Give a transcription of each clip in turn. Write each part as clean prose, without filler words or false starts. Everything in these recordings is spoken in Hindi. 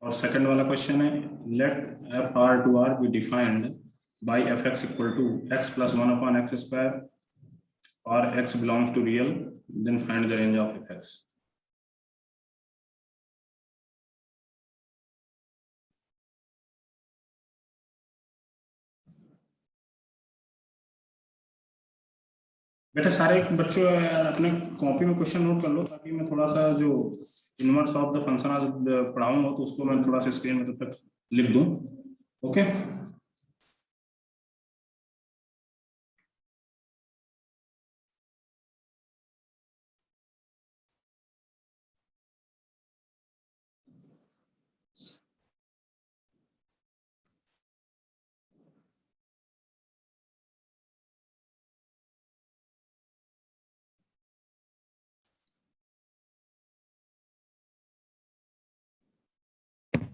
और सेकंड वाला क्वेश्चन है, let F R to R be defined by F x equal to x plus one upon X square और X belongs to real, then find the range of F X. बेटा सारे बच्चों अपने कॉपी में क्वेश्चन नोट कर लो, ताकि मैं थोड़ा सा जो इनवर्स ऑफ द फंक्शन आज पढ़ाऊंगा तो उसको मैं थोड़ा सा स्क्रीन में तब तक लिख दूं। ओके,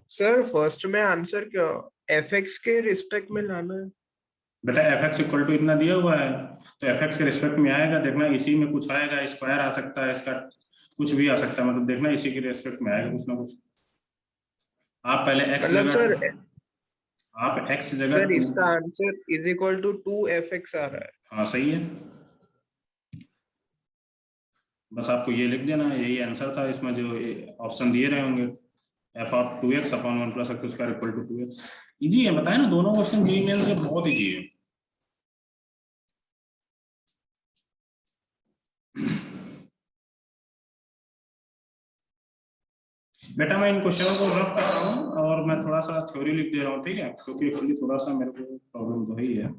सर फर्स्ट में आंसर क्या एफ एक्स के रिस्पेक्ट में लाना है? बेटा एफ एक्स इक्वल टू इतना दिया हुआ है, तो एफ एक्स के रिस्पेक्ट में आएगा, देखना इसी में कुछ आएगा, स्क्वायर आ सकता है इसका, कुछ भी आ सकता है, मतलब देखना इसी के रिस्पेक्ट में आएगा कुछ ना कुछ। आप पहले एक्स मतलब सर जगह, आप एक्स जगह सर टू, इसका answer is equal to 2fx आ रहा है। हाँ सही है, बस आपको ये लिख देना, यही आंसर था, इसमें जो ऑप्शन दिए रहे होंगे, f of two x upon one plus x square equal to two x. Easy है, बताए ना, दोनों क्वेश्चन जेईई मेंस के बहुत इजी है। बेटा मैं इन क्वेश्चनों को रफ कर रहा हूँ और मैं थोड़ा सा थ्योरी लिख दे रहा हूँ, ठीक है, क्योंकि एक्चुअली थोड़ा सा मेरे को प्रॉब्लम तो ही है।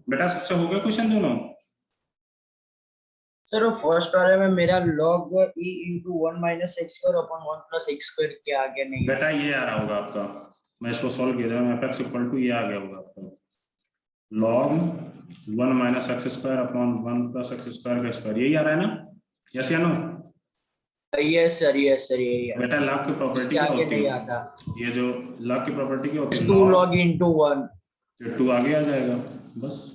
बेटा सबसे हो गया क्वेश्चन दोनों? सर वो फर्स्ट वाले में मेरा log e into one minus x square upon one plus x square के आगे नहीं बेटा ये आ रहा होगा आपका, मैं इसको सॉल्व किया था, एफ एक्स इक्वल टू ये आ गया होगा आपका, log one minus x square upon one plus x square का स्क्वायर, यही आ रहा है ना, यस या नो? यस सर यही है। बेटा लॉग की प्रॉपर्टी इसके क्या आगे होती नहीं है? आता। ये जो लॉग की प्रॉपर्टी क्या होती है? टू लॉग इंटू वन, तो टू आगे आ जाएगा, बस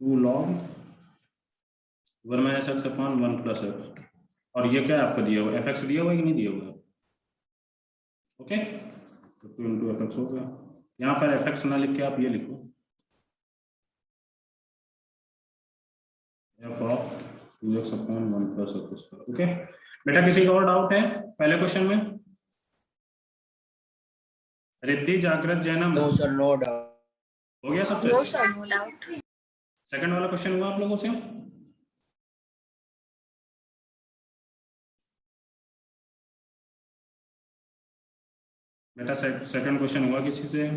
two log one minus x upon one plus x, और ये क्या आपको दिया हुआ, एफ एक्स दिया हुआ है कि नहीं दिया हुआ? ओके, तो टू इंटू एफ एक्स हो गया। यहाँ पर एफ एक्स ना लिख के आप ये लिखो, f of two x upon one plus x square. Okay बेटा, किसी का और डाउट है पहले क्वेश्चन में? Riddhi Jagrit Jainam, no sir no doubt. हो गया सबसे? No sir no doubt. Second वाला क्वेश्चन हुआ आप लोगों से? बेटा सेकंड क्वेश्चन हुआ किसी से?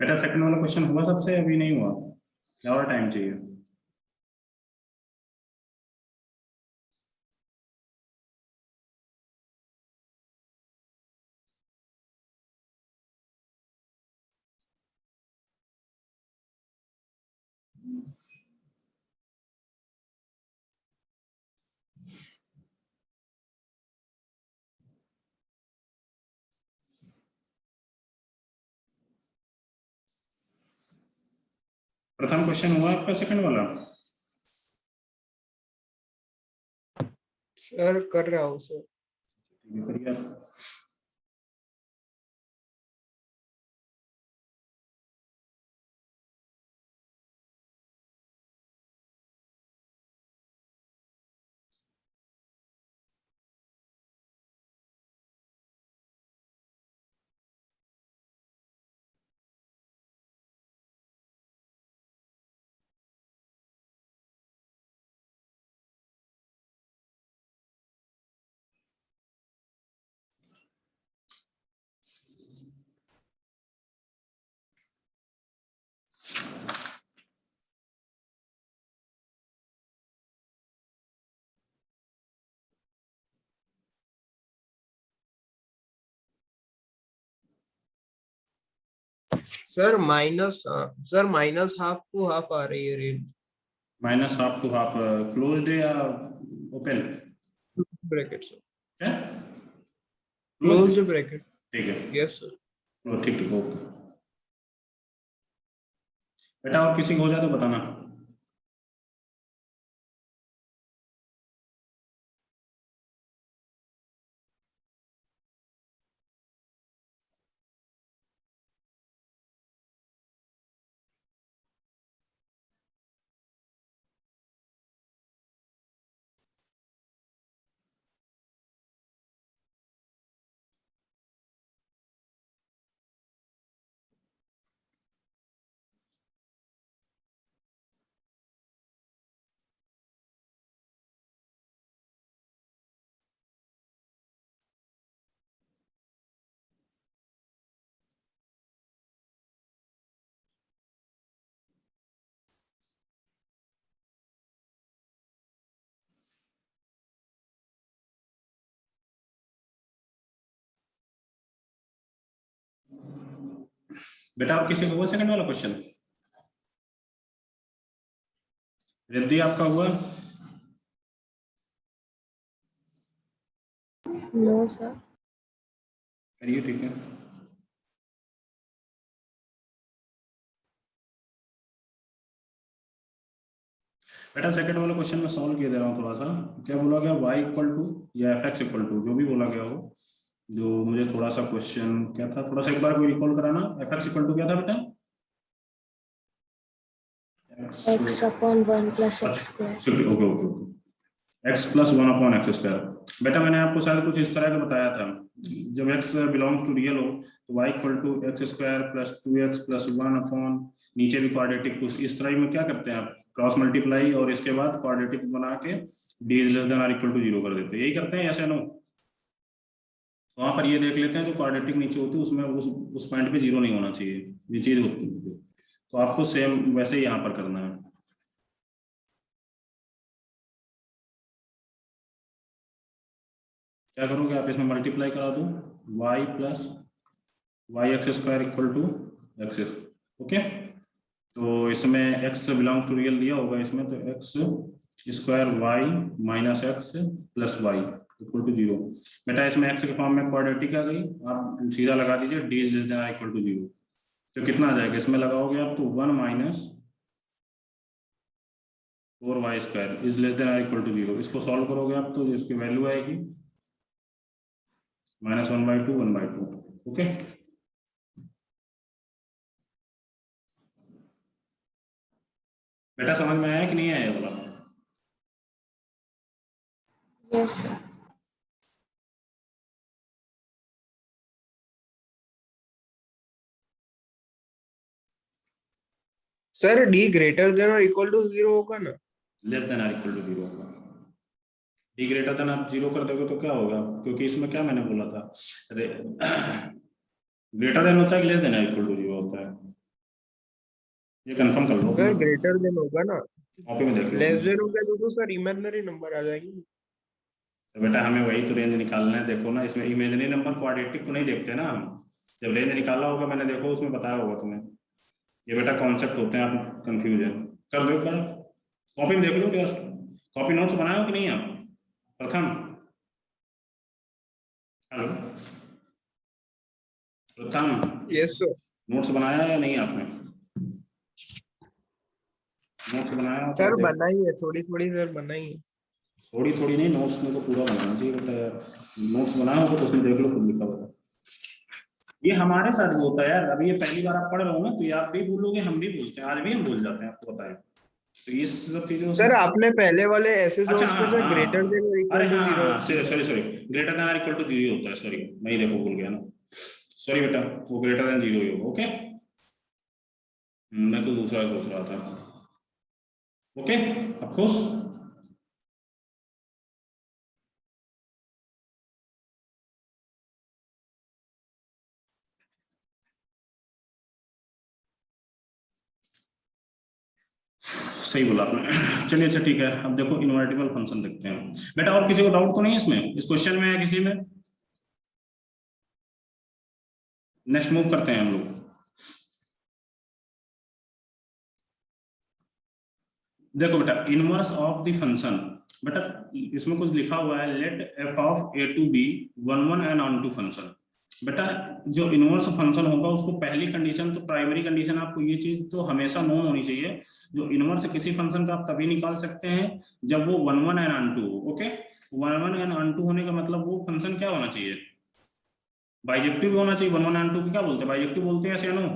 बेटा सेकंड वाला क्वेश्चन हुआ सबसे, अभी नहीं हुआ, क्या और टाइम चाहिए? प्रथम क्वेश्चन हुआ आपका, सेकंड वाला? सर कर रहा हूँ सर। करिए आप। Sir minus half to half आ रही है range. Minus half to half closed या ओपन? Bracket sir. क्या? Closed bracket. ठीक है, यस सर। ठीक ठीक, ओके। बेटा और किसी को हो जाए तो बताना। बेटा और किसी को हुआ सेकंड वाला क्वेश्चन? रिद्धि आपका हुआ? No sir. करिए, ठीक है। बेटा सेकंड वाला क्वेश्चन में सॉल्व किया दे रहा हूँ थोड़ा सा। क्या बोला गया, y इक्वल टू या एफ एक्स इक्वल टू, जो भी बोला गया हो, जो मुझे थोड़ा सा क्वेश्चन क्या था, थोड़ा सा एक बार कोई रिकॉल कराना। एफ एक्स इक्वल टू क्या था बेटा? x upon 1 plus x square. Okay okay okay, x plus 1 upon X square. बेटा मैंने आपको शायद कुछ इस तरह का बताया था, जब x बिलोंग्स टू रियल हो तो y equal to x square plus 2x plus 1 upon, नीचे भी क्वाड्रेटिक कुछ इस तरह में क्या करते हैं आप, क्रॉस मल्टीप्लाई और इसके बाद क्वाड्रेटिक बना के d is less than or equal to 0 कर देते हैं। यही करते हैं, ऐसे नो? वहां पर ये देख लेते हैं, जो क्वाड्रेटिक नीचे होती है उसमें उस पॉइंट पे 0 नहीं होना चाहिए, ये चीज होती है। तो आपको सेम वैसे ही यहाँ पर करना है। क्या करोगे आप, इसमें मल्टीप्लाई करा दो, y plus y x square equal to x. Okay, तो इसमें x बिलोंग्स टू रियल दिया होगा इसमें, तो x square y minus x plus y equal to 0। बेटा इसमें x के फॉर्म में क्वाड्रेटिक आ गई, आप सीधा लगा दीजिए d is less than equal to 0। तो कितना आ जाएगा, इसमें लगाओगे आप तो 1 minus 4y square is less than equal to 0। इसको सॉल्व करोगे आप तो इसकी वैल्यू आएगी -1/2 1/2। ओके, बेटा समझ में आया कि नहीं आया ये वाला? Yes sir. Sir d greater than और इक्वल टू 0 होगा ना? Less than or equal to 0 होगा। डी ग्रेटर देन आप 0 कर दोगे तो क्या होगा, क्योंकि इसमें क्या मैंने बोला था, ग्रेटर देन होता है कि less than or equal to 0 होता है? ये कंफर्म कर लो सर ग्रेटर देन होगा ना, कॉपी में देख लो। लेस देन होगा तो सर इमेजिनरी नंबर आ जाएंगे। तो बेटा हमें वही तो रेंज निकालना है, देखो ना इसमें इमेजिनरी नंबर क्वाड्रेटिक को नहीं देखते ना हम, जब रेंज निकाला होगा मैंने देखो उसमें बताया होगा तुम्हें, ये बेटा कॉन्सेप्ट होते हैं, आप कंफ्यूज है। कर दो कर, कॉपी में देख लो क्या, कॉपी नोट्स बनाए हो कि नहीं आप प्रथम? हेलो प्रथम, यस सर। नोट्स बनाया या नहीं आपने? नोट्स बनाया तो सर देखो। बनाई है थोड़ी थोड़ी सर, बनाई है। थोड़ी थोड़ी नहीं, नोट्स में तो पूरा बनाना चाहिए बेटा, नोट्स बनाया होगा तो उसमें देख लो खुद लिखा होगा। ये हमारे साथ भी होता है यार, अभी ये पहली बार आप पढ़ रहे हो ना, तो ये आप भी भूलोगे हम भी भूलते हैं, आज भी हम भूल जाते हैं, आपको पता है। तो ये सब चीजें सर आपने पहले वाले ऐसे अच्छा सोर्स में सर ग्रेटर देन और अरे इक्वल टू हाँ 0। सॉरी सॉरी, ग्रेटर देन और इक्वल टू 0 होता है, सॉरी मैं ही देखो भूल गया ना, सॉरी बेटा, वो ग्रेटर देन 0 ही होगा। ओके मैं तो दूसरा सोच रहा था। Okay of course. सही बोला आपने। चलिए अच्छा ठीक है, अब देखो इनवर्टिबल फंक्शन देखते हैं बेटा, और किसी को डाउट तो नहीं है इसमें, इस क्वेश्चन में या किसी में? नेक्स्ट मूव करते हैं हम लोग। देखो बेटा इनवर्स ऑफ द फंक्शन, बेटा इसमें कुछ लिखा हुआ है, let f of A to B one one and onto function. बेटा जो इनवर्स फंक्शन होगा उसको पहली कंडीशन तो प्राइमरी कंडीशन, आपको ये चीज तो हमेशा नोन होनी चाहिए, जो इनवर्स किसी फंक्शन का आप तभी निकाल सकते हैं जब वो one one and onto. Okay, one one and onto होने का मतलब वो फंक्शन क्या होना चाहिए, बाइजेक्टिव भी होना चाहिए। वन वन एंड टू क्या बोलते हैं, बाइजेक्टिव बोलते हैं ऐसे नो।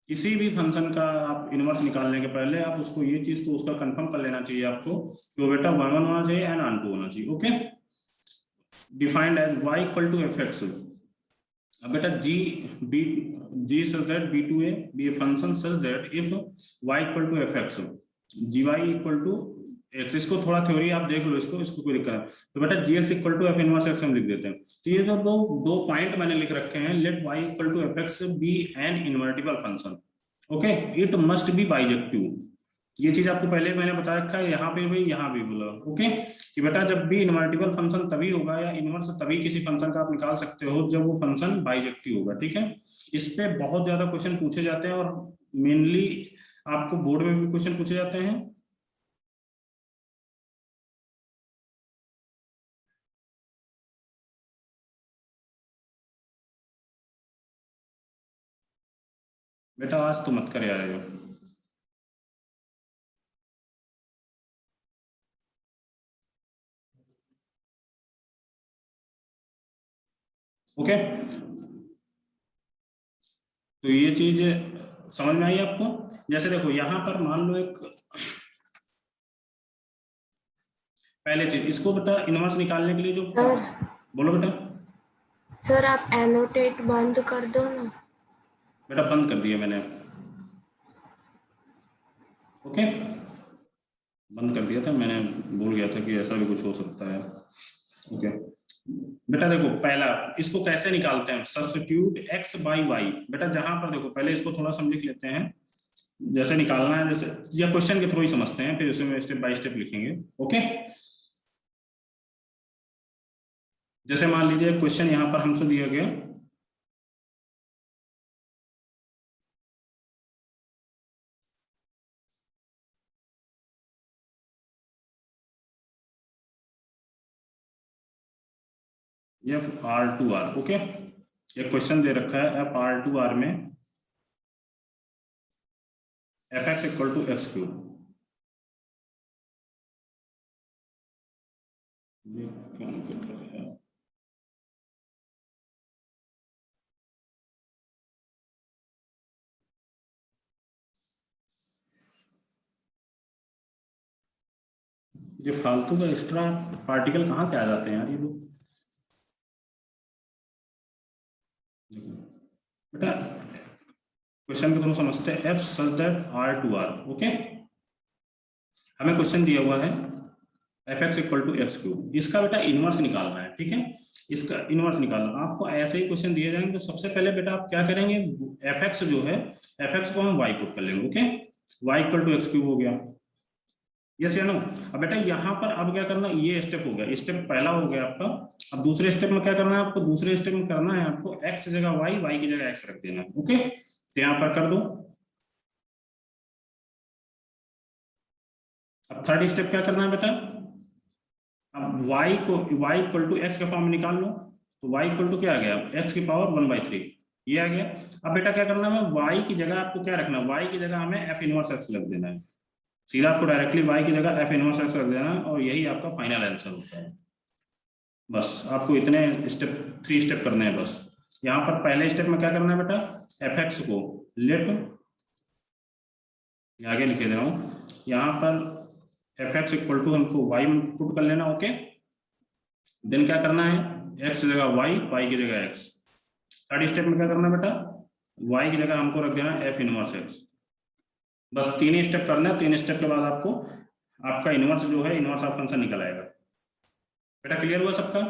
किसी भी फंक्शन का आप इनवर्स निकालने के पहले आप उसको ये चीज तो उसका कंफर्म कर लेना चाहिए आपको कि वो बेटा वन वन होना चाहिए एंड ऑन टू होना चाहिए। Okay, defined as y equal to f x. अब बेटा g such that b2a be a function such that if y equal to f x gy equal to x, इसको थोड़ा थ्योरी आप देख लो, इसको कोई दिक्कत है तो बेटा gx equal to f inverse x हम लिख देते हैं। तो ये जो दो पॉइंट मैंने लिख रखे हैं, let y equal to f x be an invertible function. Okay, it must be bijective, ये चीज आपको पहले मैंने बता रखा है, यहाँ पे भी यहाँ भी बोला। ओके, कि बेटा जब भी इनवर्टिबल फंक्शन तभी होगा या इनवर्स तभी किसी फंक्शन का आप निकाल सकते हो जब वो फंक्शन बाइजेक्टिव होगा। ठीक है, इस पे बहुत ज्यादा क्वेश्चन पूछे जाते हैं और मेनली आपको बोर्ड में भी क्वेश्चन पूछे जाते हैं। बेटा आज तो मत कर यार ये। ओके, तो ये चीज समझ में आई आपको? जैसे देखो यहाँ पर मान लो एक पहले चीज, इसको बेटा इनवर्स निकालने के लिए जो बोलो बेटा। सर आप एनोटेट बंद कर दो ना। बेटा बंद कर दिया मैंने। ओके, बंद कर दिया था मैंने, भूल गया था कि ऐसा भी कुछ हो सकता है। ओके बेटा देखो पहला इसको कैसे निकालते हैं, सब्स्टिट्यूट x बाई y। बेटा जहां पर देखो पहले इसको थोड़ा सा लिख लेते हैं, जैसे निकालना है, जैसे या क्वेश्चन के थ्रू ही समझते हैं, फिर उसमें स्टेप बाय स्टेप लिखेंगे। ओके, जैसे मान लीजिए क्वेश्चन यहाँ पर हमसे दिया गया, f R to R. Okay, एक क्वेश्चन दे रखा है एफ आर टू आर में f x equal to x cube. ये फालतू का एक्स्ट्रा पार्टिकल कहाँ से आ जाते हैं यार ये लोग। बेटा क्वेश्चन के थ्रू समझते हैं, f such that R to R. Okay, हमें क्वेश्चन दिया हुआ है f x equal to x cube, इसका बेटा इनवर्स निकालना है। ठीक है, इसका इनवर्स निकालना। आपको ऐसे ही क्वेश्चन दिए जाएंगे तो सबसे पहले बेटा आप क्या करेंगे, एफ एक्स जो है, एफ एक्स को हम वाई पुट कर लेंगे। Okay, y equal to x cube हो गया, यस या नो। अब बेटा यहाँ पर अब क्या करना, ये स्टेप हो गया, स्टेप पहला हो गया आपका। अब दूसरे स्टेप में क्या करना है आपको, दूसरे स्टेप में करना है आपको एक्स जगह वाई, वाई की जगह एक्स रख देना है। ओके, तो यहाँ पर कर दो। अब थर्ड स्टेप क्या करना है बेटा, अब y को y इक्वल टू एक्स के फॉर्म में निकाल लो, तो y इक्वल टू क्या आ गया, x की पावर 1/3, ये आ गया। अब बेटा क्या करना है, y की जगह आपको क्या रखना है, y की जगह हमें f इनवर्स x रख देना है, सीधा आपको डायरेक्टली y की जगह f इनवर्स x रख देना है, और यही आपका फाइनल आंसर होता है। बस आपको इतने स्टेप, 3 स्टेप करने हैं बस। यहाँ पर पहले स्टेप में क्या करना है बेटा, fx को लेट, आगे लिखे दे रहा हूँ, यहाँ पर fx इक्वल टू हमको y में पुट कर लेना। ओके, देन क्या करना है, x जगह y, y की जगह x। थर्ड स्टेप में क्या करना है बेटा, y की जगह हमको रख देना f इनवर्स x। बस 3 ही स्टेप करना है, 3 स्टेप के बाद आपको आपका इनवर्स जो है, इनवर्स ऑफ फंक्शन निकल आएगा। बेटा क्लियर हुआ सबका?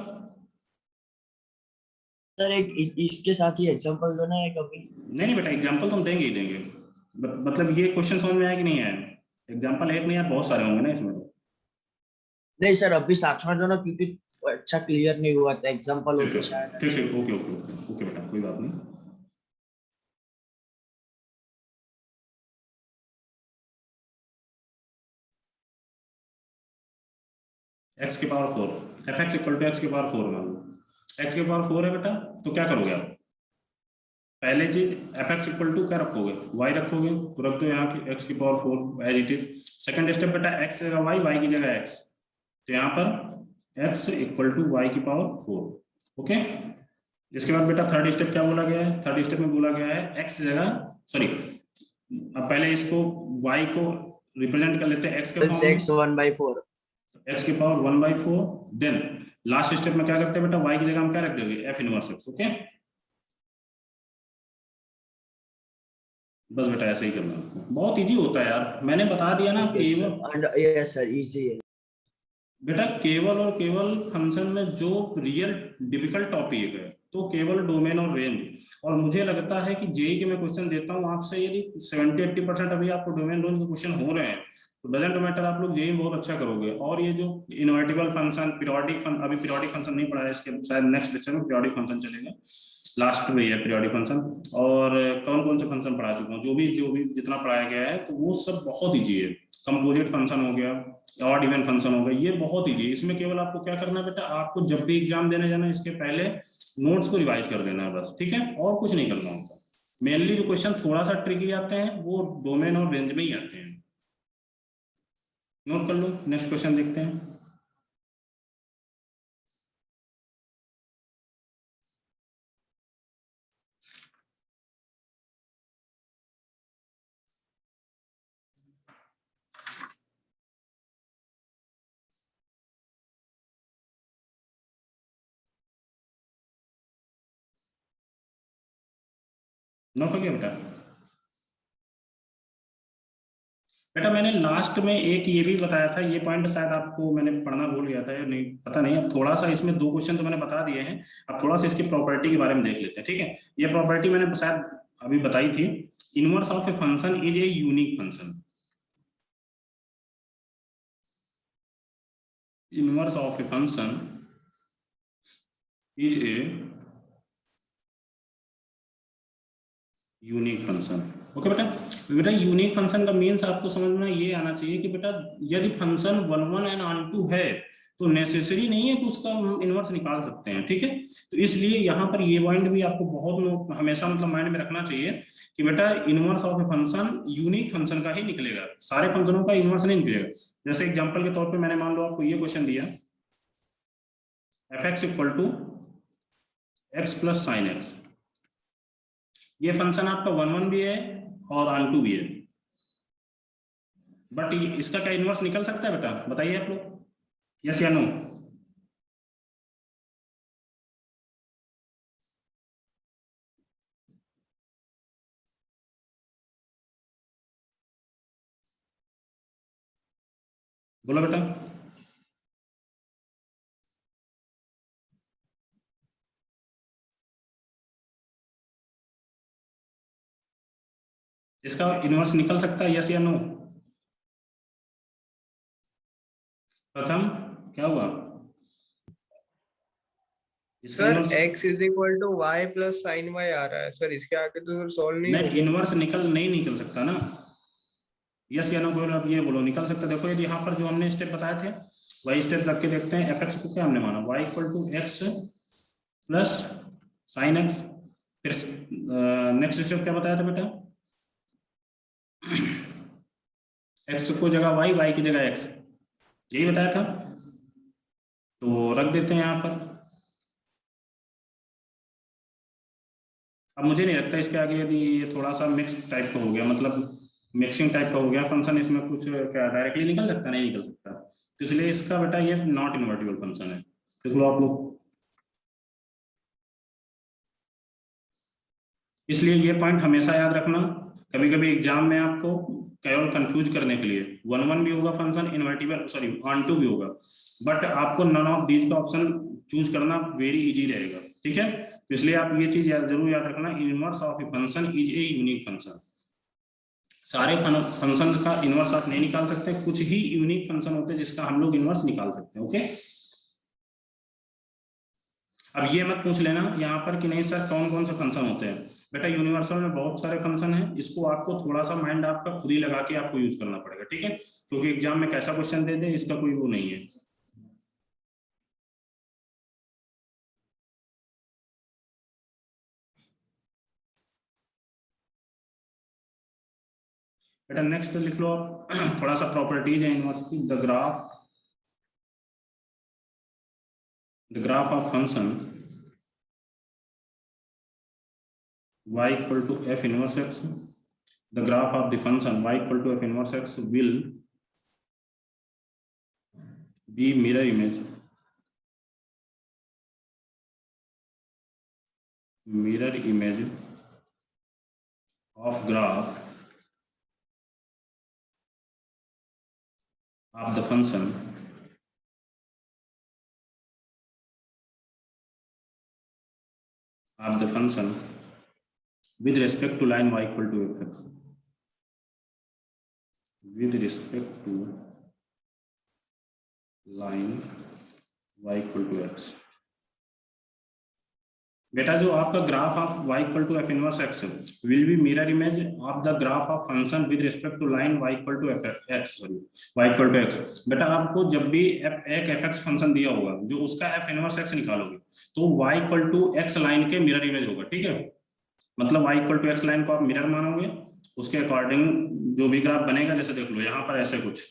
सर एक इसके साथ ही एग्जांपल दो ना एक अभी। नहीं बेटा, एग्जाम्पल तो हम देंगे ही देंगे। मतलब ये क्वेश्चन समझ में आया कि नहीं आया, एग्जाम्पल एक नहीं यार, बहुत सारे होंगे ना इसमें। नहीं सर अभी साथ में दो ना, क्योंकि अच्छा क्लियर नहीं हुआ था, एग्जांपल ठीक होते है, शायद ठीक अच्छा। ठीक, ओके ओके ओके ओके बेटा, कोई बात नहीं। एक्स की power 4, f x equal to x की पावर 4 मान लो, एक्स की पावर 4 है बेटा, तो क्या करोगे आप, पहले चीज एफ एक्स इक्वल टू क्या रखोगे, वाई रखोगे, तो रख दो यहाँ की एक्स की power 4 as it is. Second step बेटा एक्स जगह वाई, वाई की जगह एक्स, तो यहाँ पर एक्स इक्वल टू वाई की पावर 4। ओके, इसके बाद बेटा थर्ड स्टेप क्या बोला गया है, थर्ड स्टेप में बोला गया है एक्स जगह, सॉरी, अब पहले इसको वाई को रिप्रेजेंट कर लेते हैं एक्स के फॉर्म में, x 1/4। एक्स की पावर 1/4। देन लास्ट स्टेप में क्या करते हैं बेटा, वाई की जगह हम क्या रख देंगे, एफ इनवर्स एक्स। ओके, बस बेटा ऐसे ही करना है, बहुत इजी होता है यार, मैंने बता दिया ना केवल। यस सर इजी है। बेटा केवल और केवल फंक्शन में जो रियल डिफिकल्ट टॉपिक है तो केवल डोमेन और रेंज, और मुझे लगता है कि जेई के मैं क्वेश्चन देता हूँ आपसे, यदि 70-80% अभी आपको डोमेन रेंज के क्वेश्चन हो रहे हैं तो डजेंट मैटर, आप लोग जेई बहुत अच्छा करोगे। और ये जो इनवर्टिबल फंक्शन, पीरियोडिक अभी पीरियोडिक फंक्शन नहीं पढ़ा है, इसके शायद नेक्स्ट लेक्चर में पीरियोडिक फंक्शन चलेगा, लास्ट में है पीरियोडिक फंक्शन। और कौन कौन से फंक्शन पढ़ा चुका हूँ, जो भी जितना पढ़ाया गया है तो वो सब बहुत ईजी है। कंपोजिट फंक्शन हो गया, ऑड इवन फंक्शन हो गया, ये बहुत ईजी है। इसमें केवल आपको क्या करना है बेटा, आपको जब भी एग्जाम देने जाना है इसके पहले नोट्स को रिवाइज कर देना है बस, ठीक है, और कुछ नहीं करना होता। मेनली जो क्वेश्चन थोड़ा सा ट्रिकी आते हैं वो डोमेन और रेंज में ही आते हैं। नोट कर लो, नेक्स्ट क्वेश्चन देखते हैं। नोट हो गया बेटा? बेटा मैंने लास्ट में एक ये भी बताया था, ये पॉइंट शायद आपको मैंने पढ़ना भूल गया था या नहीं पता नहीं, अब थोड़ा सा इसमें 2 क्वेश्चन तो मैंने बता दिए हैं, अब थोड़ा सा इसकी प्रॉपर्टी के बारे में देख लेते हैं, ठीक है। ये प्रॉपर्टी मैंने शायद अभी बताई थी, inverse of a function is a unique function, inverse of a function is a unique function. Okay बेटा, बेटा यूनिक फंक्शन का मीन्स आपको समझ में ये आना चाहिए कि बेटा यदि फंक्शन 1 एंड ऑन 2 है तो नेसेसरी नहीं है कि उसका हम इनवर्स निकाल सकते हैं, ठीक है। तो इसलिए यहाँ पर ये पॉइंट भी आपको बहुत हमेशा मतलब माइंड में रखना चाहिए कि बेटा inverse of a function unique function का ही निकलेगा, सारे फंक्शनों का इनवर्स नहीं निकलेगा। जैसे एग्जाम्पल के तौर पर मैंने मान लो आपको ये क्वेश्चन दिया, f x equal to x plus sine x, ये फंक्शन आपका 1 भी है और ऑन 2 भी है, बट इसका क्या इनवर्स निकल सकता है बेटा, बताइए आप लोग, यस या नो? बोलो बेटा। इसका इनवर्स निकल सकता है, यस या नो? प्रथम क्या हुआ? इसका sir inverse x is equal to y plus sine y आ रहा है सर, इसके आगे तो सर सॉल्व नहीं नहीं, होगा। इनवर्स नहीं निकल सकता ना, यस या नो बोलो, आप ये बोलो निकल सकता। देखो यदि यहाँ पर जो हमने स्टेप बताए थे वही स्टेप रख के देखते हैं। एफ एक्स को क्या हमने माना, y equal to x plus sine x. फिर नेक्स्ट स्टेप क्या बताया था बेटा? एक्स को जगह वाई, वाई की जगह एक्स, यही बताया था। तो रख देते हैं यहाँ पर। अब मुझे नहीं लगता इसके आगे यदि ये थोड़ा सा मिक्स टाइप का हो गया, मतलब मिक्सिंग टाइप का हो गया फंक्शन, इसमें कुछ क्या डायरेक्टली निकल सकता, नहीं निकल सकता। तो इसलिए इसका बेटा ये नॉट इन्वर्टिबल फंक्शन है। देख लो आप लोग, इसलिए ये पॉइंट हमेशा याद रखना। कभी कभी एग्जाम में आपको केवल कंफ्यूज करने के लिए 1 1 भी होगा फंक्शन इन्वर्टिबल, सॉरी 1 2 भी होगा, बट आपको नन ऑफ दीज का ऑप्शन चूज करना वेरी इजी रहेगा, ठीक है? तो इसलिए आप ये चीज जरूर याद रखना, inverse of a function is a unique function. सारे फंक्शन का इनवर्स आप नहीं निकाल सकते, कुछ ही यूनिक फंक्शन होते हैं जिसका हम लोग इनवर्स निकाल सकते हैं, ओके? अब ये मत पूछ लेना यहाँ पर कि नहीं सर कौन कौन से फंक्शन होते हैं। बेटा यूनिवर्सल में बहुत सारे फंक्शन हैं, इसको आपको थोड़ा सा माइंड आपका खुद ही लगा के आपको यूज करना पड़ेगा, ठीक है? क्योंकि एग्जाम में कैसा क्वेश्चन दे दे इसका कोई वो नहीं है। बेटा नेक्स्ट लिख लो आप थोड़ा सा प्रॉपर्टीज है इनवर्स की। The graph of function y equal to f inverse x, the graph of the function y equal to f inverse x will be mirror image of graph of the function with respect to line y equal to fx, with respect to line y equal to x। बेटा जो आपका graph of y equal to f inverse x will be mirror image of the graph of function with respect to line y equal to x, sorry y equal to x। बेटा आपको जब भी एक fx फंक्शन दिया होगा जो उसका f इनवर्स x निकालोगे तो y equal to x line के मिरर इमेज होगा, ठीक है? मतलब y equal to x line को आप मिरर मानोगे, उसके अकॉर्डिंग जो भी ग्राफ बनेगा, जैसे देख लो यहाँ पर ऐसे कुछ,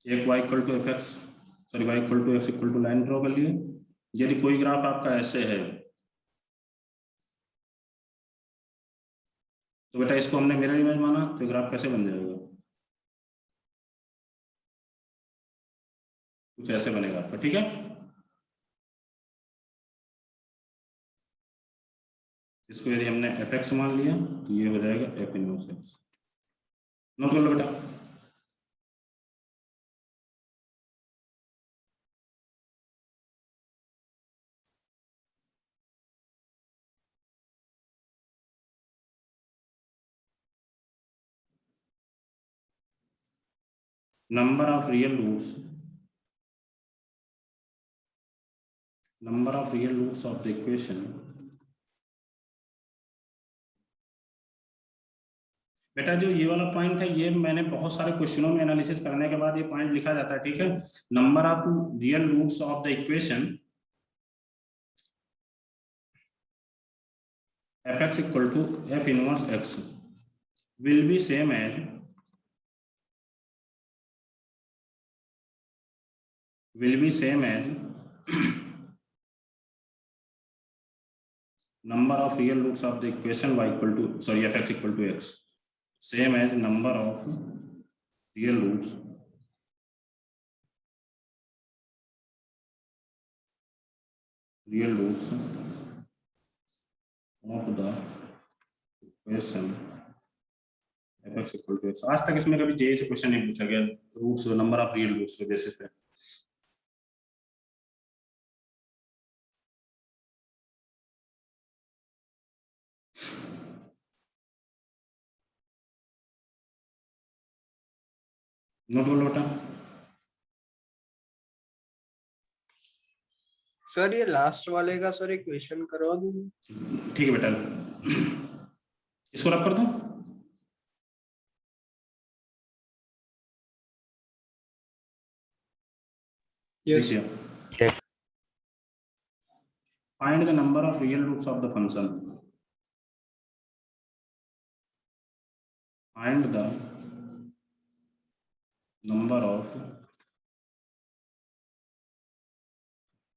एक y equal to fx, sorry y equal to x equal to line draw कर लिए। यदि कोई ग्राफ आपका ऐसे है तो बेटा इसको हमने मिरर इमेज माना, तो ग्राफ कैसे बन जाएगा? कुछ ऐसे बनेगा आपका, ठीक है? इसको यदि हमने fx मान लिया तो ये हो जाएगा f इनवर्स x। नोट कर लो बेटा। number of real roots of the equation, बेटा जो ये वाला पॉइंट है ये मैंने बहुत सारे क्वेश्चनों में एनालिसिस करने के बाद ये पॉइंट लिखा जाता है, ठीक है? Number of real roots of the equation fx equal to f inverse x will be same as number of real roots of the equation y equal to, sorry, fx equal to x, same as number of real roots of the equation fx equal to x। आज तक इसमें कभी जे से क्वेश्चन नहीं पूछा गया roots, number of real roots के बेसिस पे। नोट बोलो बेटा। सर ये लास्ट वाले का सर इक्वेशन करवा दूं? ठीक है बेटा, इसको रब कर दो। यस। देखिए, find the number of real roots of the function. Find the number of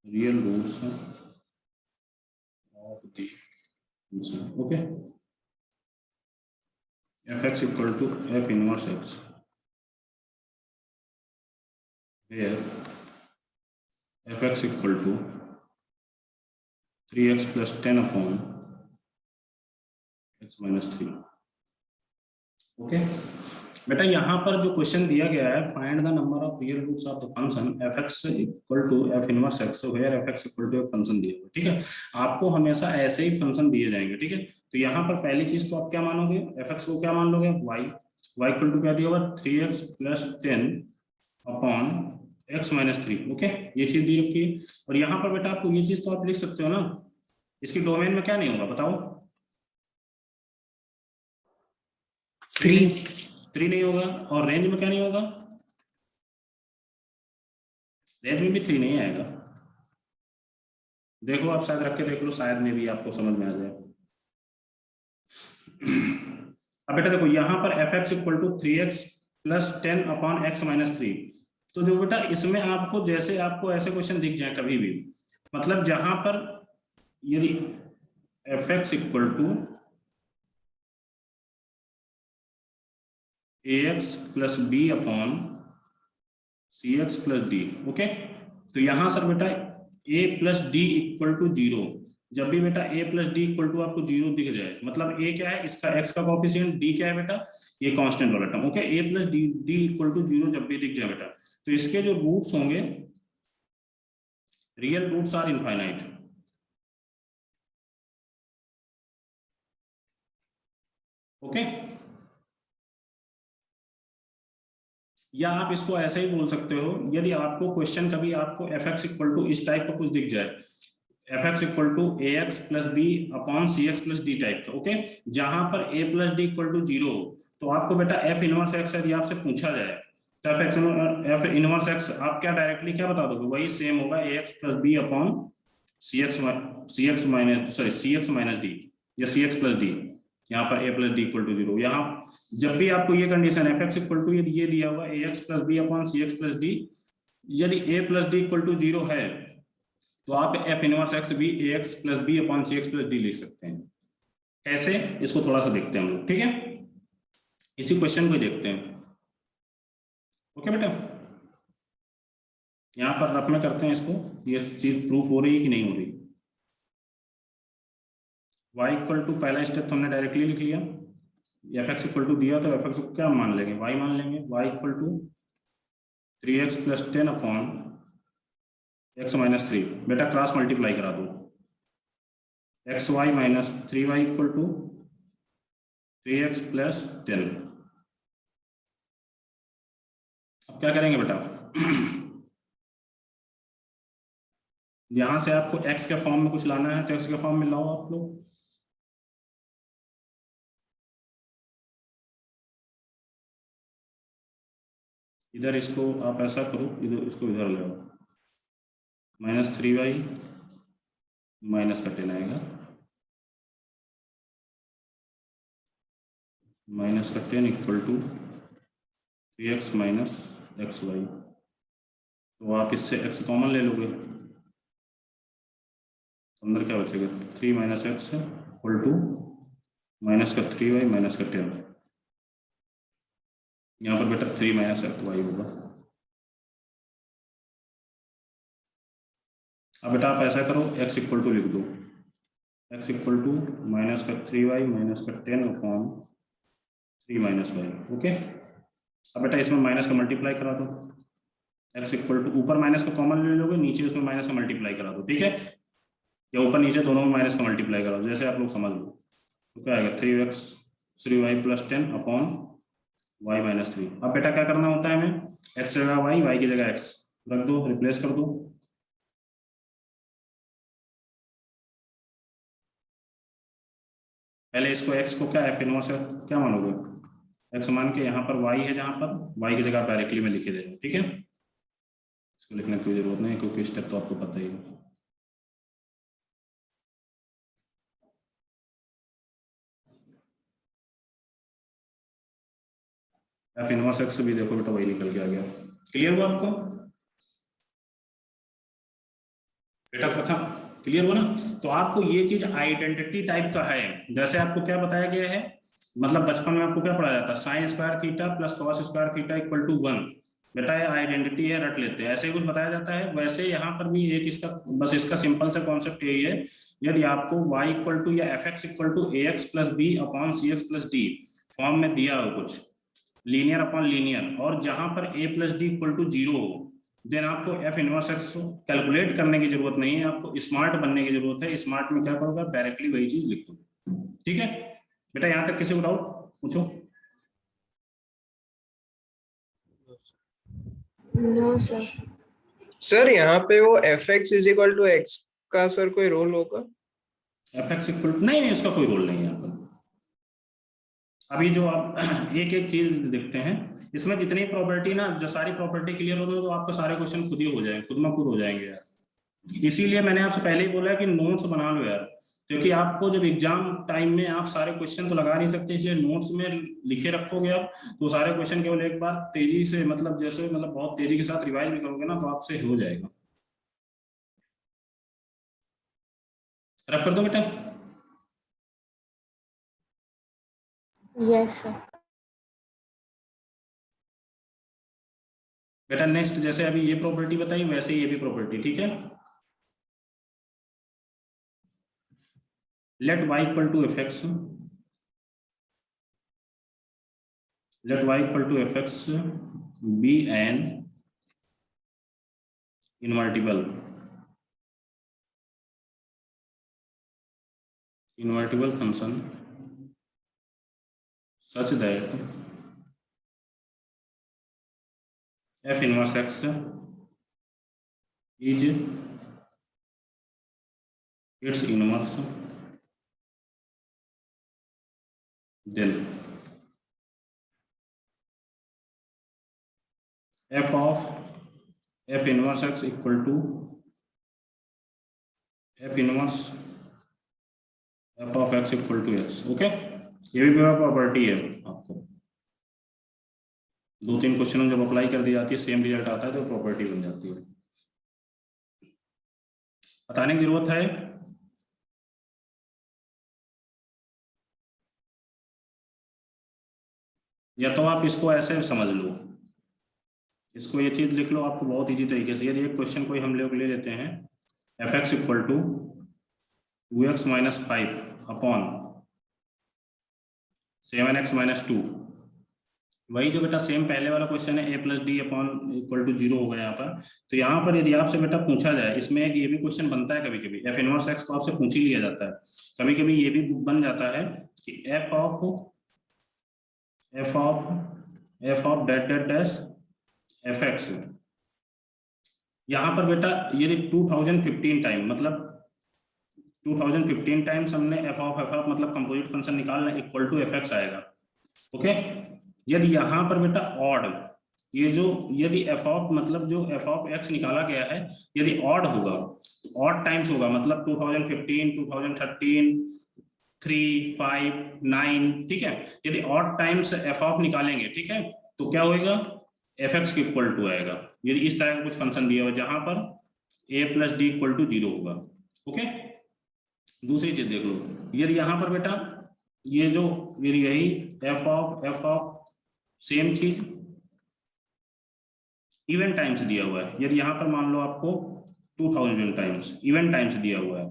real roots of the function. Okay, fx equal to f inverse x, where fx equal to 3x plus 10 upon x minus 3। Okay बेटा, यहाँ पर जो क्वेश्चन दिया गया है, find the number of real roots of the function fx equal to f inverse x, where fx equal to function दिया हुआ। ठीक है, आपको हमेशा ऐसे ही फंक्शन दिए जाएंगे। ठीक है, तो यहाँ पर पहली चीज तो आप क्या मानोगे, fx को क्या मान लोगे, y इक्वल टू क्या दिया हुआ, 3x plus 10 upon x minus 3। Okay, ये चीज दी रखी है। और यहाँ पर बेटा आपको ये चीज तो आप लिख सकते हो ना, इसकी डोमेन में क्या नहीं होगा बताओ, 3 नहीं होगा, और रेंज में क्या नहीं होगा, रेंज में भी 3 नहीं आएगा। देखो आप शायद रख के देख लो, शायद में भी आपको समझ में आ जाए। अब बेटा देखो, यहाँ पर fx equal to 3x plus 10 upon x minus 3। तो जो बेटा इसमें आपको, जैसे आपको ऐसे क्वेश्चन दिख जाए कभी भी, मतलब जहां पर यदि fx equal to ax plus b upon cx plus d। Okay, तो यहां सर बेटा a plus d equal to 0, जब भी बेटा a plus d equal to आपको 0 दिख जाए, मतलब a क्या है, इसका x का कोएफिशिएंट, d क्या है बेटा, ये कांस्टेंट वाला term. Okay, a plus d equal to 0 जब भी दिख जाए बेटा, तो इसके जो रूट्स होंगे, real roots are infinite. Okay, या आप इसको ऐसे ही बोल सकते हो, यदि आपको क्वेश्चन कभी आपको fx इक्वल टू इस टाइप का कुछ दिख जाए, fx equal to ax plus b upon cx plus d type का। ओके, जहां पर a plus d equal to 0, तो आपको बेटा f इनवर्स x यदि आपसे पूछा जाए, तो f इनवर्स x आप क्या डायरेक्टली क्या बता दोगे, वही सेम होगा ax plus b upon cx minus d, या cx प्लस डी, यहाँ पर a plus d equal to 0। यहाँ जब भी आपको ये कंडीशन fx इक्वल टू यदि ये दिया हुआ ax plus b upon cx plus d, यदि a plus d equal to 0 है, तो आप f इनवर्स x भी ax plus b upon cx plus d लिख सकते हैं। कैसे, इसको थोड़ा सा देखते हैं हम लोग। ठीक है, इसी क्वेश्चन को ही देखते हैं। ओके बेटा, यहाँ पर रफ में करते हैं इसको, ये चीज प्रूफ हो रही है कि नहीं हो रही। y इक्वल टू, पहला स्टेप तो हमने डायरेक्टली लिख लिया, fx इक्वल टू दिया तो fx को क्या मान लेंगे, y मान लेंगे। y equal to 3x plus 10 upon x minus 3, बेटा क्रॉस मल्टीप्लाई करा दो, x y minus 3y equal to 3x plus 10। अब क्या करेंगे बेटा, यहां से आपको x के फॉर्म में कुछ लाना है, तो x के फॉर्म में लाओ आप लोग। इधर इसको आप ऐसा करो, इधर इसको इधर ले आओ, माइनस 3y माइनस का 10 आएगा, माइनस का 10 equal to 3x minus x y. तो आप इससे x कॉमन ले लोगे, अंदर क्या बचेगा, 3 minus x equal to minus का 3y माइनस का 10। यहाँ पर बेटा 3 माइनस y होगा। अब बेटा आप ऐसा करो, x इक्वल टू लिख दो, x इक्वल टू माइनस का 3y माइनस का 10 अपॉन 3 माइनस वाई। ओके, अब बेटा इसमें माइनस का मल्टीप्लाई करा दो, x इक्वल टू, ऊपर माइनस का कॉमन ले लोगे, नीचे उसमें माइनस का मल्टीप्लाई करा दो। ठीक है, या ऊपर नीचे दोनों में माइनस का मल्टीप्लाई करा दो, जैसे आप लोग समझ लो। तो क्या आएगा, 3y plus 10 upon y minus 3। अब बेटा क्या करना होता है हमें, x की जगह y की जगह x रख दो, रिप्लेस कर दो। पहले इसको x को क्या f इनवर्स है क्या मानोगे, x मान के यहाँ पर y है, जहाँ पर y की जगह डायरेक्टली में लिखे दे रहा हूँ, ठीक है। इसको लिखने की जरूरत नहीं है क्योंकि स्टेप तो आपको पता ही है। f इनवर्स x भी देखो बेटा वही निकल के आ गया। क्लियर हुआ आपको बेटा, प्रथम क्लियर हुआ ना। तो आपको ये चीज आइडेंटिटी टाइप का है, जैसे आपको क्या बताया गया है, मतलब बचपन में आपको क्या पढ़ाया जाता है, sine square theta plus cos square theta equal to 1। बेटा ये आइडेंटिटी है, रट लेते हैं, ऐसे ही कुछ बताया जाता है। वैसे यहाँ पर भी एक इसका बस इसका सिंपल सा कॉन्सेप्ट यही है, यदि आपको y इक्वल टू या f x equal to a x plus b upon c x plus d form में दिया हो कुछ, लीनियर अपॉन लीनियर, और जहां पर a plus d equal to 0 हो, देन आपको f इनवर्स x कैलकुलेट करने की जरूरत नहीं है, आपको स्मार्ट बनने की जरूरत है। स्मार्ट में क्या करोगे, डायरेक्टली वही चीज लिख दो, ठीक है बेटा। यहाँ तक किसी को डाउट पूछो। No sir. सर यहाँ पे वो f x is equal to x का सर कोई रोल होगा? एफ एक्स इक्वल नहीं, इसका कोई रोल नहीं है यहाँ पर। अभी जो आप एक एक चीज देखते हैं, इसमें जितनी प्रॉपर्टी ना, जो सारी प्रॉपर्टी क्लियर हो गई तो आपके सारे क्वेश्चन खुद ही हो जाएंगे, खुद में खुद हो जाएंगे यार। इसीलिए मैंने आपसे पहले ही बोला है कि नोट्स बना लो यार, क्योंकि आपको जब एग्जाम टाइम में आप सारे क्वेश्चन तो लगा नहीं सकते, इसलिए नोट्स में लिखे रखोगे आप तो सारे क्वेश्चन केवल एक बार तेजी से, मतलब जैसे मतलब बहुत तेजी के साथ रिवाइज भी करोगे ना तो आपसे हो जाएगा। रख कर दो बेटा। Yes sir. बेटा नेक्स्ट, जैसे अभी ये प्रॉपर्टी बताई वैसे ही ये भी प्रॉपर्टी, ठीक है। Let y equal to f x, let y equal to fx be an invertible function such that f inverse x is its inverse, then f of f inverse x equal to f inverse f of x equal to x। Okay, ये भी मेरा प्रॉपर्टी है। आपको 2-3 क्वेश्चन जब अप्लाई कर दी जाती है सेम रिजल्ट आता है तो प्रॉपर्टी बन जाती है। बताने की जरूरत है, या तो आप इसको ऐसे समझ लो, इसको ये चीज लिख लो आपको बहुत इजी तरीके से। यदि एक क्वेश्चन कोई हम लोग ले लेते हैं, f x equal to 2x minus 5 upon 7x minus 2, वही जो बेटा सेम पहले वाला क्वेश्चन है, a plus d upon equal to 0 होगा यहाँ पर। तो यहाँ पर यदि आपसे बेटा पूछा जाए, इसमें एक ये भी क्वेश्चन बनता है कभी कभी, एफ इनवर्स एक्स तो आपसे पूछ ही लिया जाता है, कभी कभी ये भी बन जाता है कि F of that that dash F x. यहाँ पर बेटा यदि 2015 टाइम, मतलब 2015 टाइम्स हमने एफ ऑफ मतलब कंपोजिट फंक्शन निकालना इक्वल टू एफ एक्स आएगा। ओके, यदि यहाँ पर बेटा ऑड, ये जो यदि एफ ऑफ मतलब जो एफ ऑफ एक्स निकाला गया है यदि ऑड होगा, ऑड टाइम्स होगा, मतलब 2015, 2013, 3, 5, 9, ठीक है। यदि ऑड टाइम्स एफ ऑफ निकालेंगे, ठीक है, तो क्या होगा, एफ एक्स के इक्वल टू आएगा। यदि इस तरह का कुछ फंक्शन दिया हुआ जहां पर a plus d equal to 0 होगा। ओके, दूसरी चीज देख लो, यदि यहाँ पर बेटा ये जो यदि यही एफ ऑफ सेम चीज इवन टाइम्स दिया हुआ है, यदि यहाँ पर मान लो आपको 2000 टाइम्स इवन टाइम्स दिया हुआ है,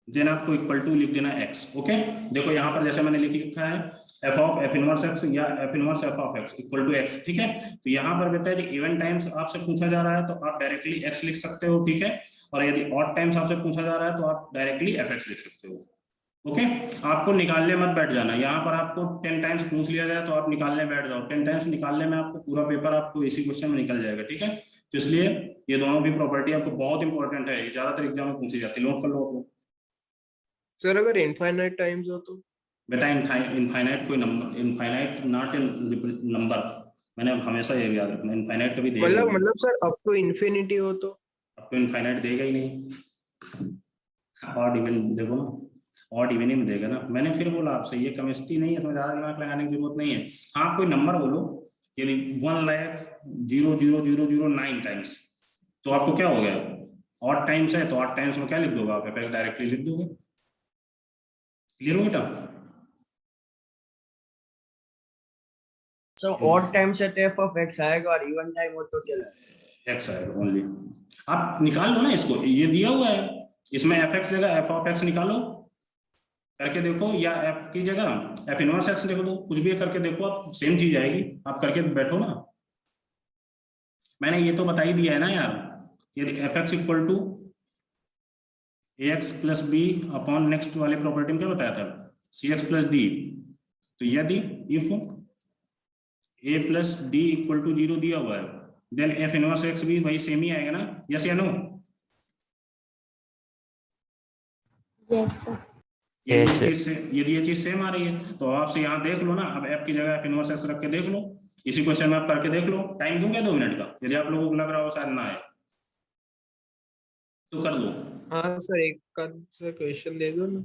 देन आपको इक्वल टू लिख देना x। ओके, देखो यहाँ पर जैसे मैंने लिख लिखा है एफ इनवर्स एक्स या f inverse f of x equal to x, ठीक है। तो यहाँ पर बेटा यदि इवन टाइम्स आपसे पूछा जा रहा है तो आप डायरेक्टली x लिख सकते हो, ठीक है। और यदि ऑड टाइम्स आपसे पूछा जा रहा है तो आप डायरेक्टली एफ एक्स लिख सकते हो। ओके, आपको निकालने मत बैठ जाना। यहाँ पर आपको 10 टाइम्स पूछ लिया जाए तो आप निकालने बैठ जाओ, 10 टाइम्स निकालने में आपको पूरा पेपर आपको इसी क्वेश्चन में निकल जाएगा, ठीक है। तो इसलिए ये दोनों भी प्रॉपर्टी आपको बहुत इंपॉर्टेंट है, ये ज्यादातर एग्जाम में पूछी जाती है, नोट कर लो आप लोग। सर अगर इनफाइनाइट टाइम्स हो तो? बेटा इनफाइनाइट कोई number, infinite not in number, मैंने हमेशा ये याद रखना, इनफाइनाइट कभी देगा नहीं। मतलब सर अप टू इन्फिनिटी हो तो? आपको इनफाइनाइट देगा ही नहीं, ऑड इवन देखो ना, ऑड इवन ही में देगा ना। मैंने फिर बोला आपसे ये केमिस्ट्री नहीं है, इसमें ज्यादा दिमाग लगाने की जरूरत नहीं है। हाँ कोई नंबर बोलो, यदि 1,00,000,009 टाइम्स, तो आपको क्या हो गया, ऑड टाइम्स है तो ऑड टाइम्स में क्या लिख दोगे आप, डायरेक्टली लिख दोगे। क्लियर हो बेटा? सो ऑड टाइम से तो एफ ऑफ एक्स आएगा और इवन टाइम हो तो क्या एक्स आएगा ओनली। आप निकाल लो ना इसको, ये दिया हुआ है, इसमें एफ एक्स जगह एफ ऑफ एक्स निकालो करके देखो, या एफ की जगह एफ इनवर्स एक्स लिख दो, कुछ भी करके देखो आप, सेम चीज आएगी। आप करके बैठो ना, मैंने ये तो बता ही दिया है ना यार। यदि f x equal to a x plus b upon next वाले प्रॉपर्टी में क्या बताया था, सी एक्स प्लस डी, तो यदि if a plus d equal to 0 दिया हुआ है, देन एफ इनवर्स एक्स भी वही सेम ही आएगा ना, यस या नो? Yes sir. यदि ये चीज सेम आ रही है तो आपसे यहाँ देख लो ना, अब एफ की जगह एफ इनवर्स एक्स रख के देख लो, इसी क्वेश्चन में आप करके देख लो। टाइम दूंगा 2 मिनट का, यदि आप लोगों को लग रहा हो शायद ना आए तो कर लो। हाँ सर एक का सर क्वेश्चन दे दो ना।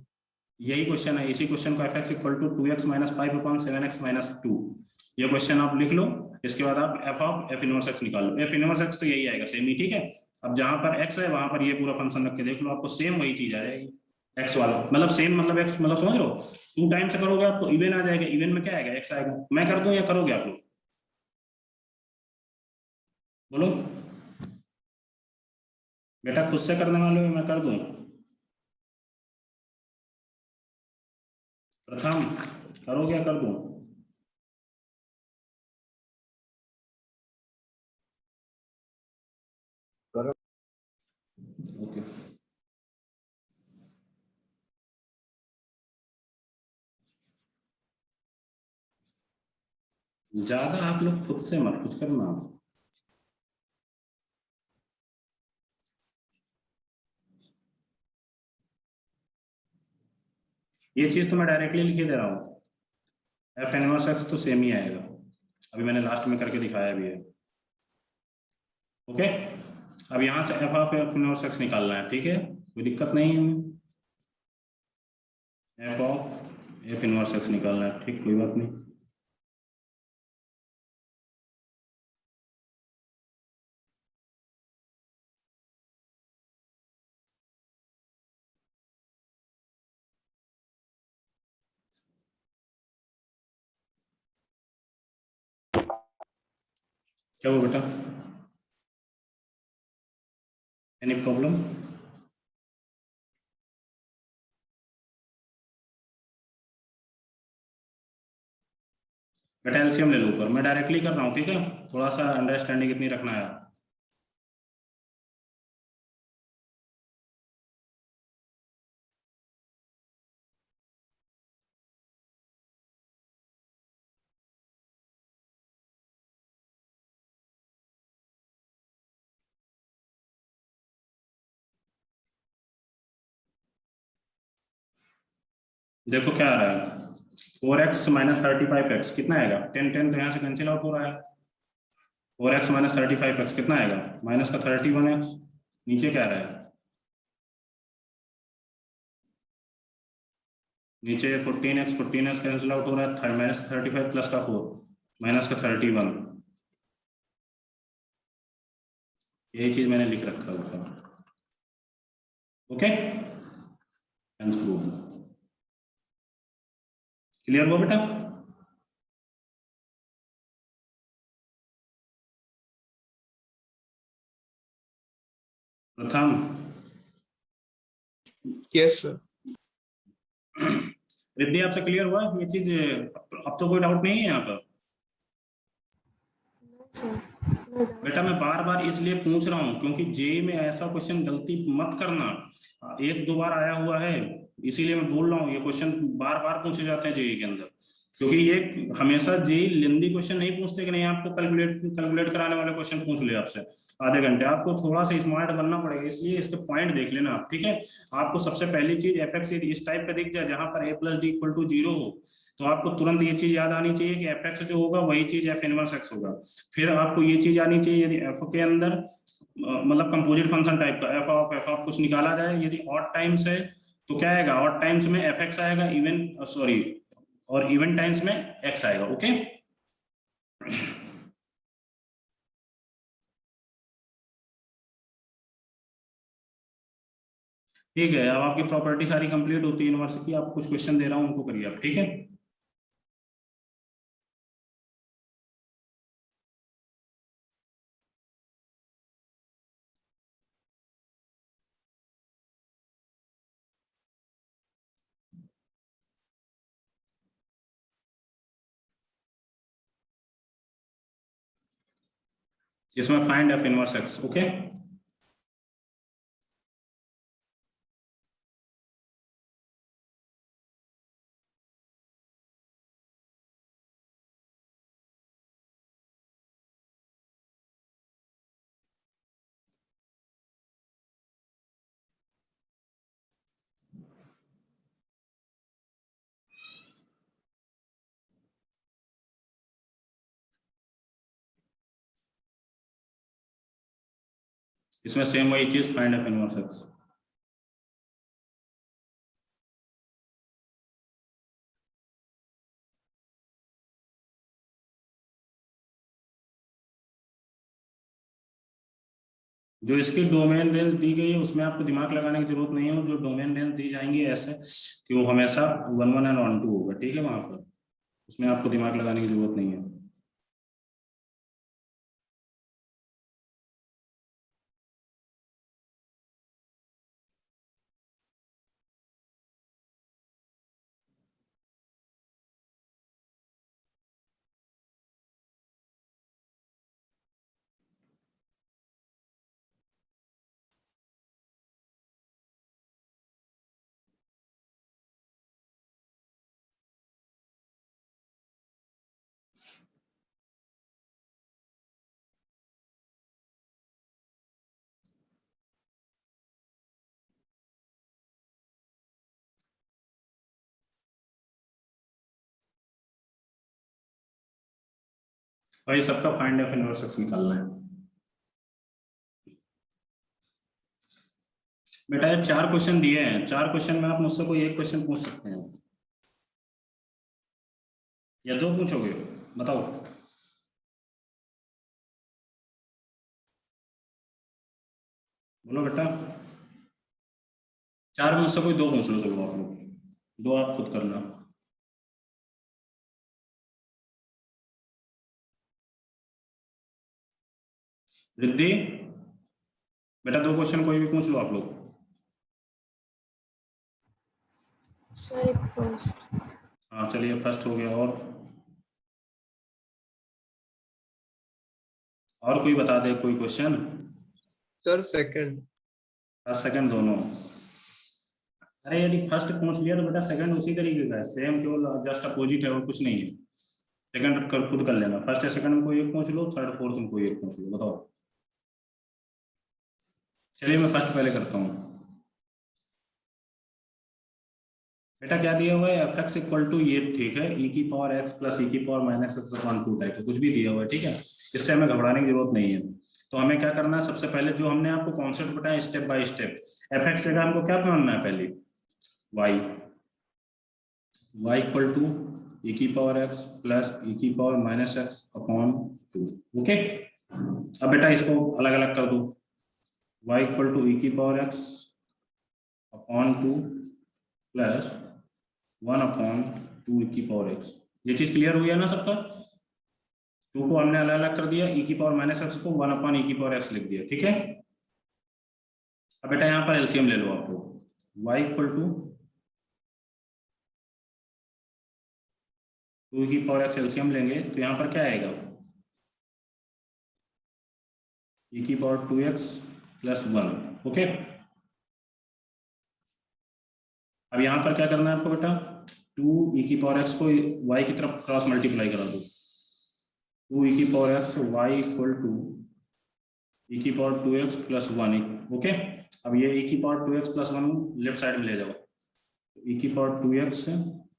यही क्वेश्चन है, इसी क्वेश्चन को f x equal to 2x minus 5 upon 7x minus 2, ये क्वेश्चन आप लिख लो। इसके बाद आप f of f inverse x निकाल लो, एफ इनवर्स एक्स तो यही आएगा सेम ही, ठीक है। अब जहां पर x है वहां पर ये पूरा फंक्शन रख के देख लो, आपको सेम वही चीज आ जाएगी, एक्स वाला मतलब सेम, मतलब एक्स मतलब समझ लो 2 टाइम से करोगे आप तो इवन आ जाएगा, इवन में क्या आएगा, एक्स आएगा। मैं कर दूं या करोगे आप लोग, बोलो बेटा, खुद से करने वाले हो मैं कर दूं? प्रथम करोगे या कर दूं? करो। ओके ज्यादा आप लोग खुद से मत कुछ करना। ये चीज तो मैं डायरेक्टली लिख दे रहा हूँ, एफ इनवर्स एक्स तो सेम ही आएगा, अभी मैंने लास्ट में करके दिखाया भी है। ओके, अब यहां से F of f inverse x निकालना है, ठीक है, कोई दिक्कत नहीं है। F of f inverse x निकालना है, ठीक, कोई बात नहीं। क्या हुआ बेटा, एनी प्रॉब्लम? बेटा एलसीएम ले लो ऊपर, मैं डायरेक्टली कर रहा हूँ, ठीक है, थोड़ा सा अंडरस्टैंडिंग इतनी रखना है। देखो क्या आ रहा है, 4x माइनस 35x कितना आएगा, 10 10 तो यहाँ से कैंसिल आउट हो रहा है, 4x माइनस 35x कितना आएगा, माइनस का 31x, नीचे क्या आ रहा है, नीचे 14x कैंसिल आउट हो रहा है, माइनस 35 प्लस का 4 माइनस का 31, यही चीज मैंने लिख रखा है ऊपर। ओके क्लियर हुआ बेटा? प्रथम यस सर। रिद्धि आपसे क्लियर हुआ ये चीज, अब तो कोई डाउट नहीं है यहाँ पर? No sir. बेटा मैं बार बार इसलिए पूछ रहा हूँ क्योंकि जेई में ऐसा क्वेश्चन गलती मत करना, एक दो बार आया हुआ है, इसीलिए मैं बोल रहा हूँ ये क्वेश्चन बार बार पूछे जाते हैं जेई के अंदर, क्योंकि ये हमेशा जेई लेंदी क्वेश्चन नहीं पूछते कि नहीं आपको कैलकुलेट कराने वाले क्वेश्चन पूछ ले आपसे आधे घंटे, आपको थोड़ा सा स्मार्ट बनना पड़ेगा, इसलिए इसके पॉइंट देख लेना आप, ठीक है। आपको सबसे पहली चीज एफ एक्स इस टाइप का दिख जाए जहां पर ए प्लस डी इक्वल टू 0 हो, तो आपको तुरंत ये चीज याद आनी चाहिए कि एफ एक्स जो होगा वही चीज एफ इनवर्स एक्स होगा। फिर आपको ये चीज आनी चाहिए यदि एफ के अंदर मतलब कंपोजिट फंक्शन टाइप का एफ ऑफ कुछ निकाला जाए, यदि ऑड टाइम्स है तो क्या आएगा, ऑड टाइम्स में एफ एक्स आएगा, इवन सॉरी और इवन टाइम्स में एक्स आएगा, ओके। ठीक है, अब आपकी प्रॉपर्टी सारी कंप्लीट होती है इनवर्स की, आप कुछ क्वेश्चन दे रहा हूं उनको करिए आप, ठीक है। इसमें find F inverse x, okay. इसमें सेम वही चीज फाइंड एफ इनवर्स एक्स। जो इसकी डोमेन रेंज दी गई है उसमें आपको दिमाग लगाने की जरूरत नहीं है, जो डोमेन रेंज दी जाएंगी ऐसे कि वो हमेशा 1 1 एंड 1 2 होगा, ठीक है, वहां पर उसमें आपको दिमाग लगाने की जरूरत नहीं है। भाई सबका फाइंड एफ इनवर्स एक्स निकालना है बेटा। ये 4 क्वेश्चन दिए हैं, 4 क्वेश्चन में आप मुझसे कोई एक क्वेश्चन पूछ सकते हैं या 2 पूछोगे, बताओ। बोलो बेटा, 4 में मुझसे कोई 2 पूछ लो, चलो आप लोग 2 आप खुद करना। रिद्धि बेटा 2 क्वेश्चन कोई भी पूछ लो आप लोग। सर एक फर्स्ट। हाँ चलिए फर्स्ट हो गया, और कोई बता दे कोई question. Sir second. First second दोनों। अरे यदि फर्स्ट पूछ लिया तो बेटा सेकंड उसी तरीके का है, सेम, केवल जस्ट अपोजिट है और कुछ नहीं है। सेकंड कर खुद कर लेना, फर्स्ट या सेकंड में कोई एक पूछ लो, थर्ड फोर्थ में कोई एक पूछ लो, बताओ। चलिए मैं फर्स्ट पहले करता हूँ। बेटा क्या दिया हुआ है, एफ एक्स इक्वल टू ये, ठीक है, ई की पावर एक्स प्लस ई की power minus x upon 2 type का कुछ भी दिया हुआ है, ठीक है, इससे हमें घबराने की जरूरत नहीं है। तो हमें क्या करना है, सबसे पहले जो हमने आपको कॉन्सेप्ट बताया step by step, F x जगह हमको क्या मानना है पहले, वाई, वाई इक्वल टू ई की पावर एक्स प्लस ई की power minus x upon 2, okay. अब बेटा इसको अलग अलग कर दो, y इक्वल टू ई की power x upon 2 plus 1 upon 2 ई की पावर एक्स। ये चीज क्लियर हुई है ना सबका, 2 को हमने अलग अलग कर दिया, ई की पावर माइनस एक्स को 1 अपॉन ई की पावर एक्स लिख दिया, ठीक है। अब बेटा यहाँ पर एलसीएम ले लो आप लोग, y इक्वल टू 2 की पावर एक्स एलसीएम लेंगे तो यहाँ पर क्या आएगा, e की पावर 2x प्लस 1। ओके, अब यहाँ पर क्या करना है आपको बेटा, 2 e की पावर x को y की तरफ क्रॉस मल्टीप्लाई करा दो। 2 e की power x y equal to e की पावर 2x प्लस 1। ओके, अब ये e की पावर 2x प्लस 1 लेफ्ट साइड में ले जाओ, e की पावर 2x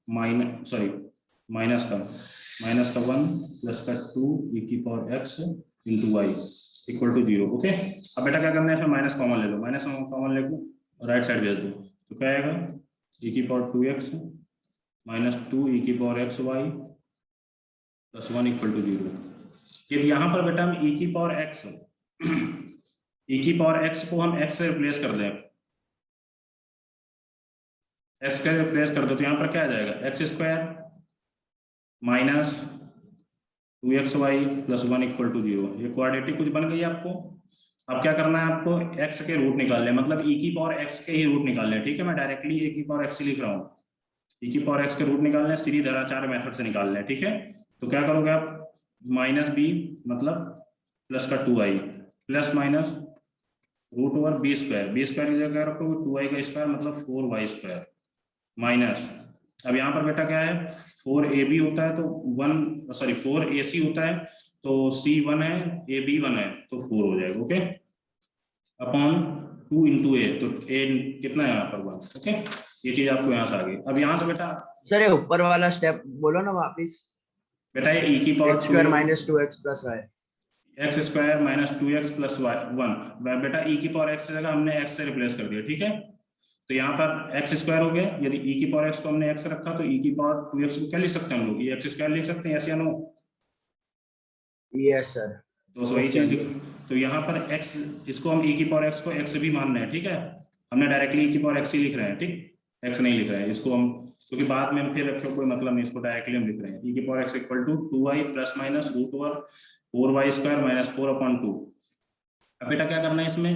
माइनस का 1 प्लस का 2 e की power x into y equal to 0। Okay, अब बेटा क्या करना है, फिर माइनस कॉमन ले लो, माइनस कॉमन ले को राइट साइड भेज दो, तो क्या आएगा, e की पावर 2x माइनस 2 e की power x y plus 1 equal to 0। यदि यहाँ पर बेटा हम e की पावर x e की पावर x को हम x से रिप्लेस कर दें, x का रिप्लेस कर दो, तो यहाँ पर क्या आ जाएगा, x square minus 2xy plus 1 equal to 0। ये क्वाड्रेटिक कुछ बन गई आपको। अब क्या करना है आपको, x के रूट निकालने, मतलब e की पावर x के ही रूट निकालने। ठीक है, मैं डायरेक्टली e की पावर x लिख रहा हूँ, e की पावर x के रूट निकालने सीधीधराचार्य मेथड से निकालने। ठीक है, तो क्या करोगे आप, माइनस b मतलब प्लस का 2i plus minus root over b square की जगह रखोगे 2i का स्क्वायर मतलब 4y स्क्वायर माइनस, अब यहाँ पर बेटा क्या है, 4ab होता है तो 4ac होता है तो c1 है, ab 1 है तो 4 हो जाएगा। ओके, अपॉन 2 इंटू a, तो a कितना है यहाँ पर 1। ओके, ये चीज आपको यहाँ से आ गई। अब यहाँ से बेटा सर ये ऊपर वाला स्टेप बोलो ना वापिस। बेटा ये e की power x square minus 2x plus y, x square minus 2x plus 1। बेटा e की पावर x जगह हमने x से रिप्लेस कर दिया। ठीक है, तो यहाँ पर एक्स स्क्वायर हो गया, यदि e की पावर x को हमने x रखा तो e की पावर 2x को क्या लिख सकते हैं हम लोग, ये x स्क्वायर लिख सकते हैं, ऐसे या नो। Yes sir. तो वही चीज, तो यहाँ पर x, इसको हम e की पावर x को x भी मान रहे हैं। ठीक है, हमने डायरेक्टली e की पावर x ही लिख रहे हैं, ठीक, x नहीं लिख रहे हैं इसको हम, क्योंकि बाद में हम फिर रखे कोई मतलब नहीं, इसको डायरेक्टली हम लिख रहे हैं, e की power x equal to 2y plus minus root over 4y square minus 4/2। अब बेटा क्या करना है इसमें,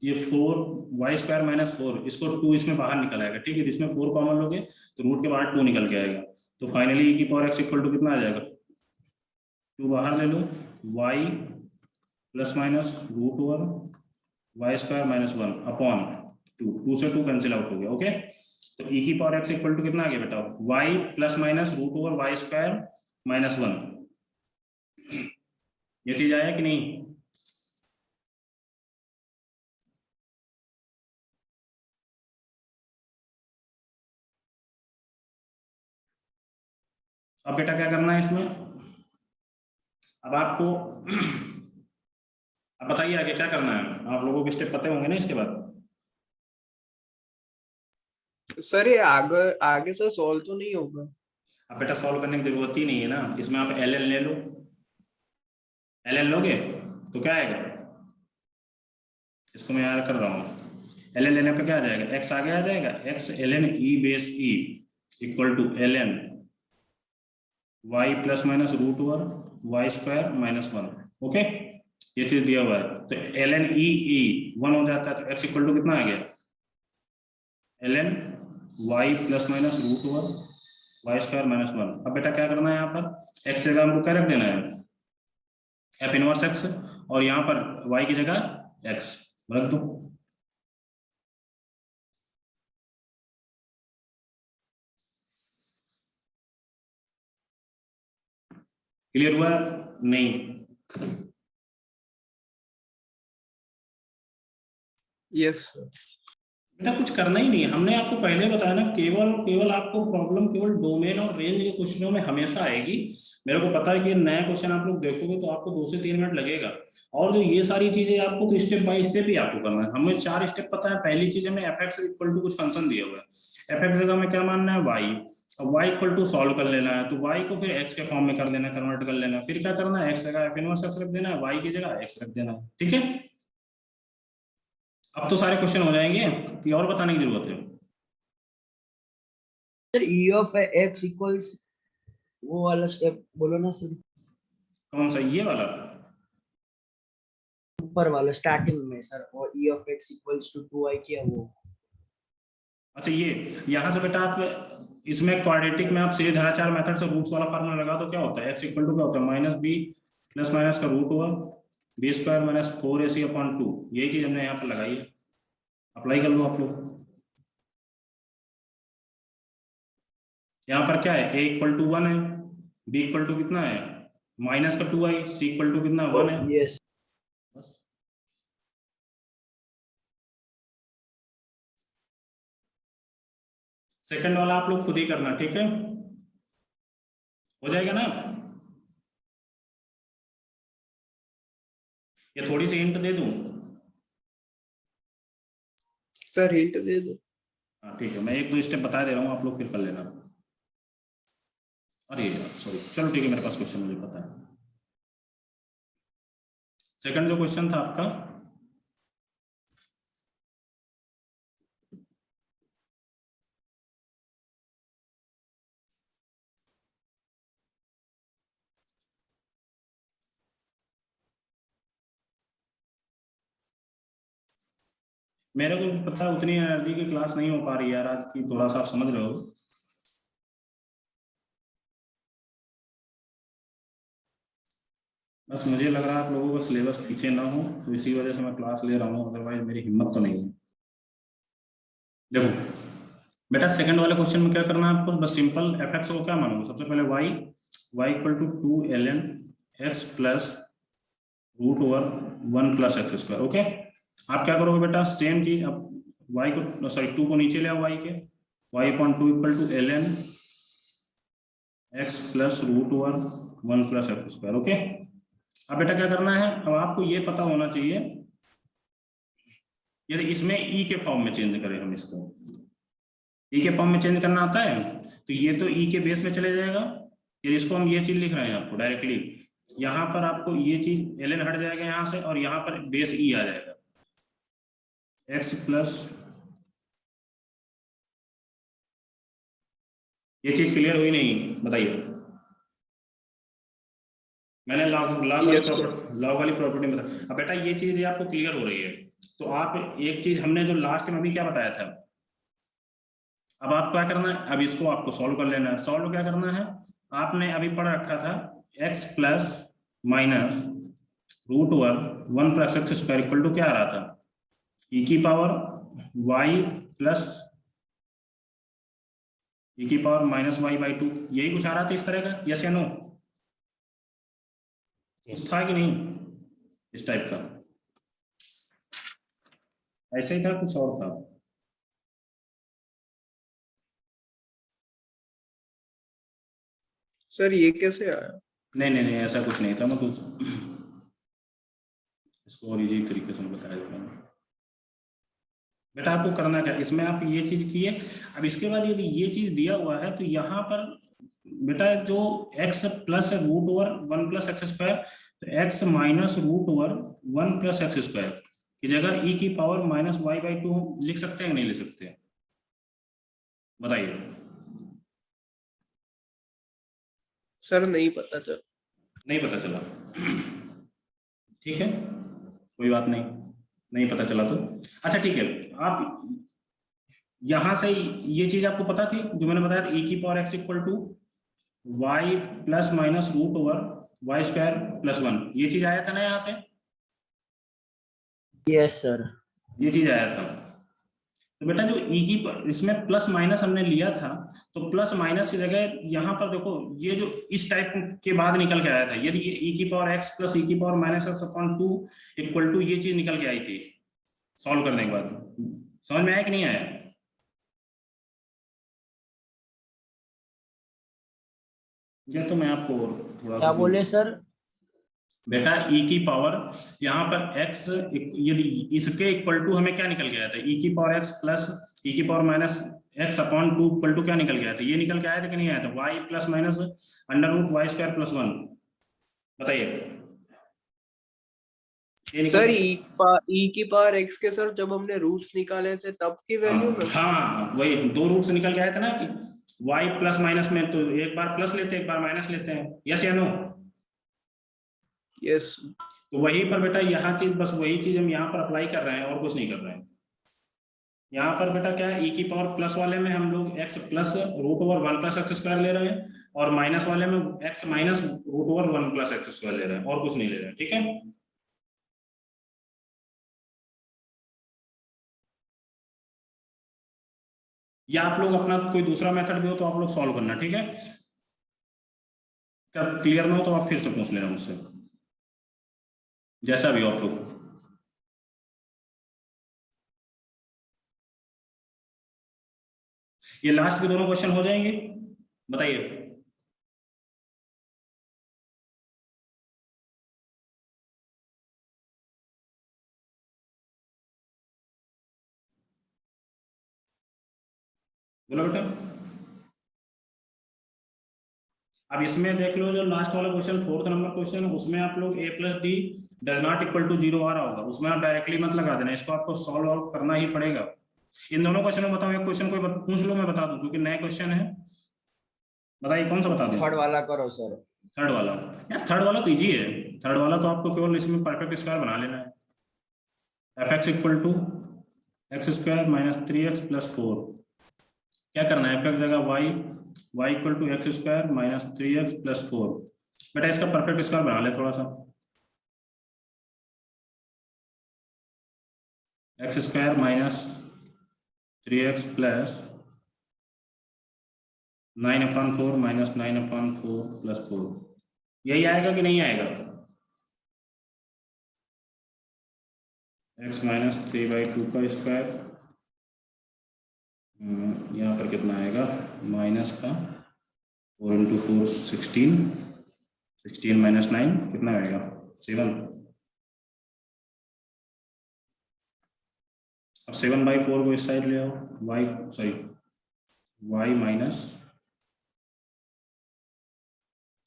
ये 4y स्क्वायर माइनस 4, इसको 2 इसमें बाहर निकल आएगा। ठीक है, जिसमें 4 कॉमन लोगे तो रूट के बाहर 2 निकल के आएगा, तो फाइनली e की पावर x इक्वल टू कितना आ जाएगा, 2 बाहर ले लो, y plus minus root over y square minus 1 upon 2 से 2 कैंसिल आउट हो गया। ओके, तो e की पावर x इक्वल टू कितना आ गया बेटा, y plus minus root over y square minus 1। ये चीज आया कि नहीं। अब बेटा क्या करना है इसमें, अब आपको अब बताइए आगे क्या करना है, आप लोगों को स्टेप पते होंगे ना इसके बाद। सर ये आगे से सॉल्व तो नहीं होगा। अब बेटा सॉल्व करने की जरूरत ही नहीं है ना, इसमें आप एल ले लो, एल लोगे तो क्या आएगा, इसको मैं यार कर रहा हूँ, एल लेने पे क्या आ जाएगा, एक्स आगे आ जाएगा, x ln e base e equal to ln y plus minus root over y square minus 1। Okay, ये चीज दिया हुआ है, तो ln e 1 हो जाता है, तो x इक्वल टू कितना आ गया, ln y plus minus root over y square minus 1। अब बेटा क्या करना है, यहाँ पर x जगह हमको क्या रख देना है, f इनवर्स x, और यहाँ पर y की जगह x रख दो। क्लियर हुआ नहीं। यस बेटा कुछ करना ही नहीं है, हमने आपको पहले बताया ना, केवल आपको प्रॉब्लम केवल डोमेन और रेंज के क्वेश्चनों में हमेशा आएगी। मेरे को पता है कि नया क्वेश्चन आप लोग देखोगे तो आपको 2 से 3 मिनट लगेगा, और जो ये सारी चीजें आपको तो स्टेप बाय स्टेप ही आपको करना है। हमें 4 स्टेप पता है। पहली चीज हमें एफ एक्स इक्वल टू कुछ फंक्शन दिया हुआ है, एफ एक्स जगह में क्या मानना है, वाई, अब y इक्वल टू सॉल्व कर लेना है, तो y को फिर x के फॉर्म में कर लेना, कन्वर्ट कर लेना, फिर क्या करना है, x जगह f इनवर्स x रख देना है, y की जगह x रख देना है। ठीक है, अब तो सारे क्वेश्चन हो जाएंगे, ये और बताने की जरूरत है। Sir e of x equals वो वाला स्टेप बोलो ना सर, कौन सा, ये वाला, ऊपर वाला स्टार्टिंग में सर, और e of x equals to 2i किया वो। अच्छा ये यहाँ से बेटा आप इसमें क्वाड्रेटिक में आप सीधे धराचार मेथड से रूट्स वाला फार्मूला लगा दो, क्या होता है, x इक्वल टू क्या होता है, माइनस बी प्लस माइनस का root over b square minus 4ac upon 2, यही चीज हमने यहाँ पर लगाई है, अप्लाई कर लो आप लोग। यहाँ पर क्या है, a इक्वल टू 1 है, b इक्वल टू कितना है माइनस का 2i, c इक्वल टू कितना 1 है। यस बस सेकंड वाला आप लोग खुद ही करना, ठीक है, हो जाएगा ना। ये थोड़ी सी हिंट दे दूं? सर हिंट दे दो। हाँ ठीक है, मैं एक दो स्टेप बता दे रहा हूँ, आप लोग फिर कर लेना। अरे सॉरी, चलो ठीक है, मेरे पास क्वेश्चन मुझे पता है। सेकंड जो क्वेश्चन था आपका, मेरे को पता है उतनी एनर्जी की क्लास नहीं हो पा रही यार आज की, थोड़ा सा आप समझ रहे हो। बस मुझे लग रहा है आप लोगों का सिलेबस पीछे ना हो, तो इसी वजह से मैं क्लास ले रहा हूँ, अदरवाइज मेरी हिम्मत तो नहीं है। देखो बेटा, सेकंड वाले क्वेश्चन में क्या करना है आपको, बस सिंपल एफ एक्स को क्या मानोगे, सबसे पहले y equal to 2ln x plus root over 1 plus x square. Okay, आप क्या करोगे बेटा, सेम चीज, अब y को सॉरी 2 को नीचे ले आओ, y के y upon 2 equal to ln x plus root over 1 plus x square. Okay, अब बेटा क्या करना है, अब आपको ये पता होना चाहिए, यदि इसमें e के फॉर्म में चेंज करें हम इसको, e के फॉर्म में चेंज करना आता है, तो ये तो e के बेस में चले जाएगा। यदि इसको हम ये चीज लिख रहे हैं आपको डायरेक्टली, यहाँ पर आपको ये चीज ln हट जाएगा यहाँ से, और यहाँ पर बेस e आ जाएगा, x प्लस, ये चीज क्लियर हुई नहीं, बताइए। मैंने लॉग वाली प्रॉपर्टी में बता, अब बेटा ये चीज आपको क्लियर हो रही है, तो आप एक चीज हमने जो लास्ट में अभी क्या बताया था, अब आप क्या करना है, अब इसको आपको सॉल्व कर लेना है। सॉल्व क्या करना है, आपने अभी पढ़ रखा था x plus minus root over 1 plus x square equal to क्या आ रहा था, e की पावर y प्लस e की पावर माइनस y बाई 2, यही कुछ आ रहा था इस तरह का, यस या नो? था कि नहीं इस टाइप का? ऐसे ही था, कुछ और था? सर ये कैसे आया? नहीं, ऐसा कुछ नहीं था, मैं कुछ इसको और इजी तरीके से बताया देता हूँ। बेटा आपको करना क्या, इसमें आप ये चीज किए, अब इसके बाद यदि ये चीज दिया हुआ है, तो यहाँ पर बेटा जो x plus root over 1 plus x square, तो x minus root over 1 plus x square की जगह e की पावर माइनस y बाई 2 लिख सकते हैं कि नहीं लिख सकते, बताइए। सर नहीं पता चल, नहीं पता चला, ठीक है, कोई बात नहीं, नहीं पता चला तो अच्छा ठीक है। आप यहां से ये चीज आपको पता थी जो मैंने बताया था, e की power x equal to y plus minus root over y square plus 1, ये चीज आया था ना यहाँ से, यस सर, ये चीज आया था। तो बेटा जो e की इसमें प्लस माइनस हमने लिया था, तो प्लस माइनस की जगह यहाँ पर देखो, ये जो इस टाइप के बाद निकल के आया था, यदि ये e की पावर x प्लस e की power minus x upon 2 equal to ये चीज निकल के आई थी सॉल्व करने के बाद, समझ में आया कि नहीं आया? ये तो मैं आपको थोड़ा क्या बोले सर? बेटा e की पावर यहाँ पर x, यदि इसके इक्वल टू हमें क्या निकल के आया था, e की पावर x प्लस e की power minus x upon 2 equal to क्या निकल के आया था, ये निकल के आया था कि नहीं आया था, y plus minus under root y square plus 1, बताइए। सर e की पावर x के सर जब हमने रूट्स निकाले थे तब की वैल्यू में, हाँ वही दो रूट से निकल के आया था ना, कि y प्लस माइनस में तो एक बार प्लस लेते हैं एक बार माइनस लेते हैं, यस या नो? यस। तो वहीं पर बेटा यहाँ चीज, बस वही चीज हम यहाँ पर अप्लाई कर रहे हैं और कुछ नहीं कर रहे हैं। यहाँ पर बेटा क्या है, e की पावर प्लस वाले में हम लोग x plus root over 1 plus x square ले रहे हैं, और माइनस वाले में x minus root over 1 plus x square ले रहे हैं, और कुछ नहीं ले रहे हैं, ठीक है। या आप लोग अपना कोई दूसरा मेथड भी हो तो आप लोग सॉल्व करना, ठीक है। क्या क्लियर ना हो तो आप फिर से पूछ लेना मुझसे, जैसा भी हो आप लोग। ये लास्ट के दोनों क्वेश्चन हो जाएंगे, बताइए। बोलो बेटा। अब इसमें देख लो, जो लास्ट वाला क्वेश्चन 4th नंबर क्वेश्चन, उसमें आप लोग a plus d does not equal to 0 आ रहा होगा, उसमें आप डायरेक्टली मत लगा देना, इसको आपको सॉल्व आउट करना ही पड़ेगा। इन दोनों क्वेश्चन में बताओ, एक क्वेश्चन कोई पूछ लो, मैं बता दूं, क्योंकि नए क्वेश्चन है। बताइए कौन सा बता दूं। थर्ड वाला करो सर। थर्ड वाला। यार थर्ड वाला तो इजी है, थर्ड वाला तो आपको केवल इसमें परफेक्ट स्क्वायर बना लेना है। F x equal to x square minus 3x plus 4। क्या करना है, एफ एक्स जगह y equal to x square minus 3x plus 4। बेटा इसका परफेक्ट स्क्वायर बना ले थोड़ा सा। X square minus 3x plus 9/4 minus 9/4 plus 4, यही आएगा कि नहीं आएगा। x माइनस 3/2 का स्क्वायर, यहाँ पर कितना आएगा, माइनस का 4 × 4 16, 16 माइनस 9 कितना आएगा 7। अब 7/4 को इस साइड ले आओ, y minus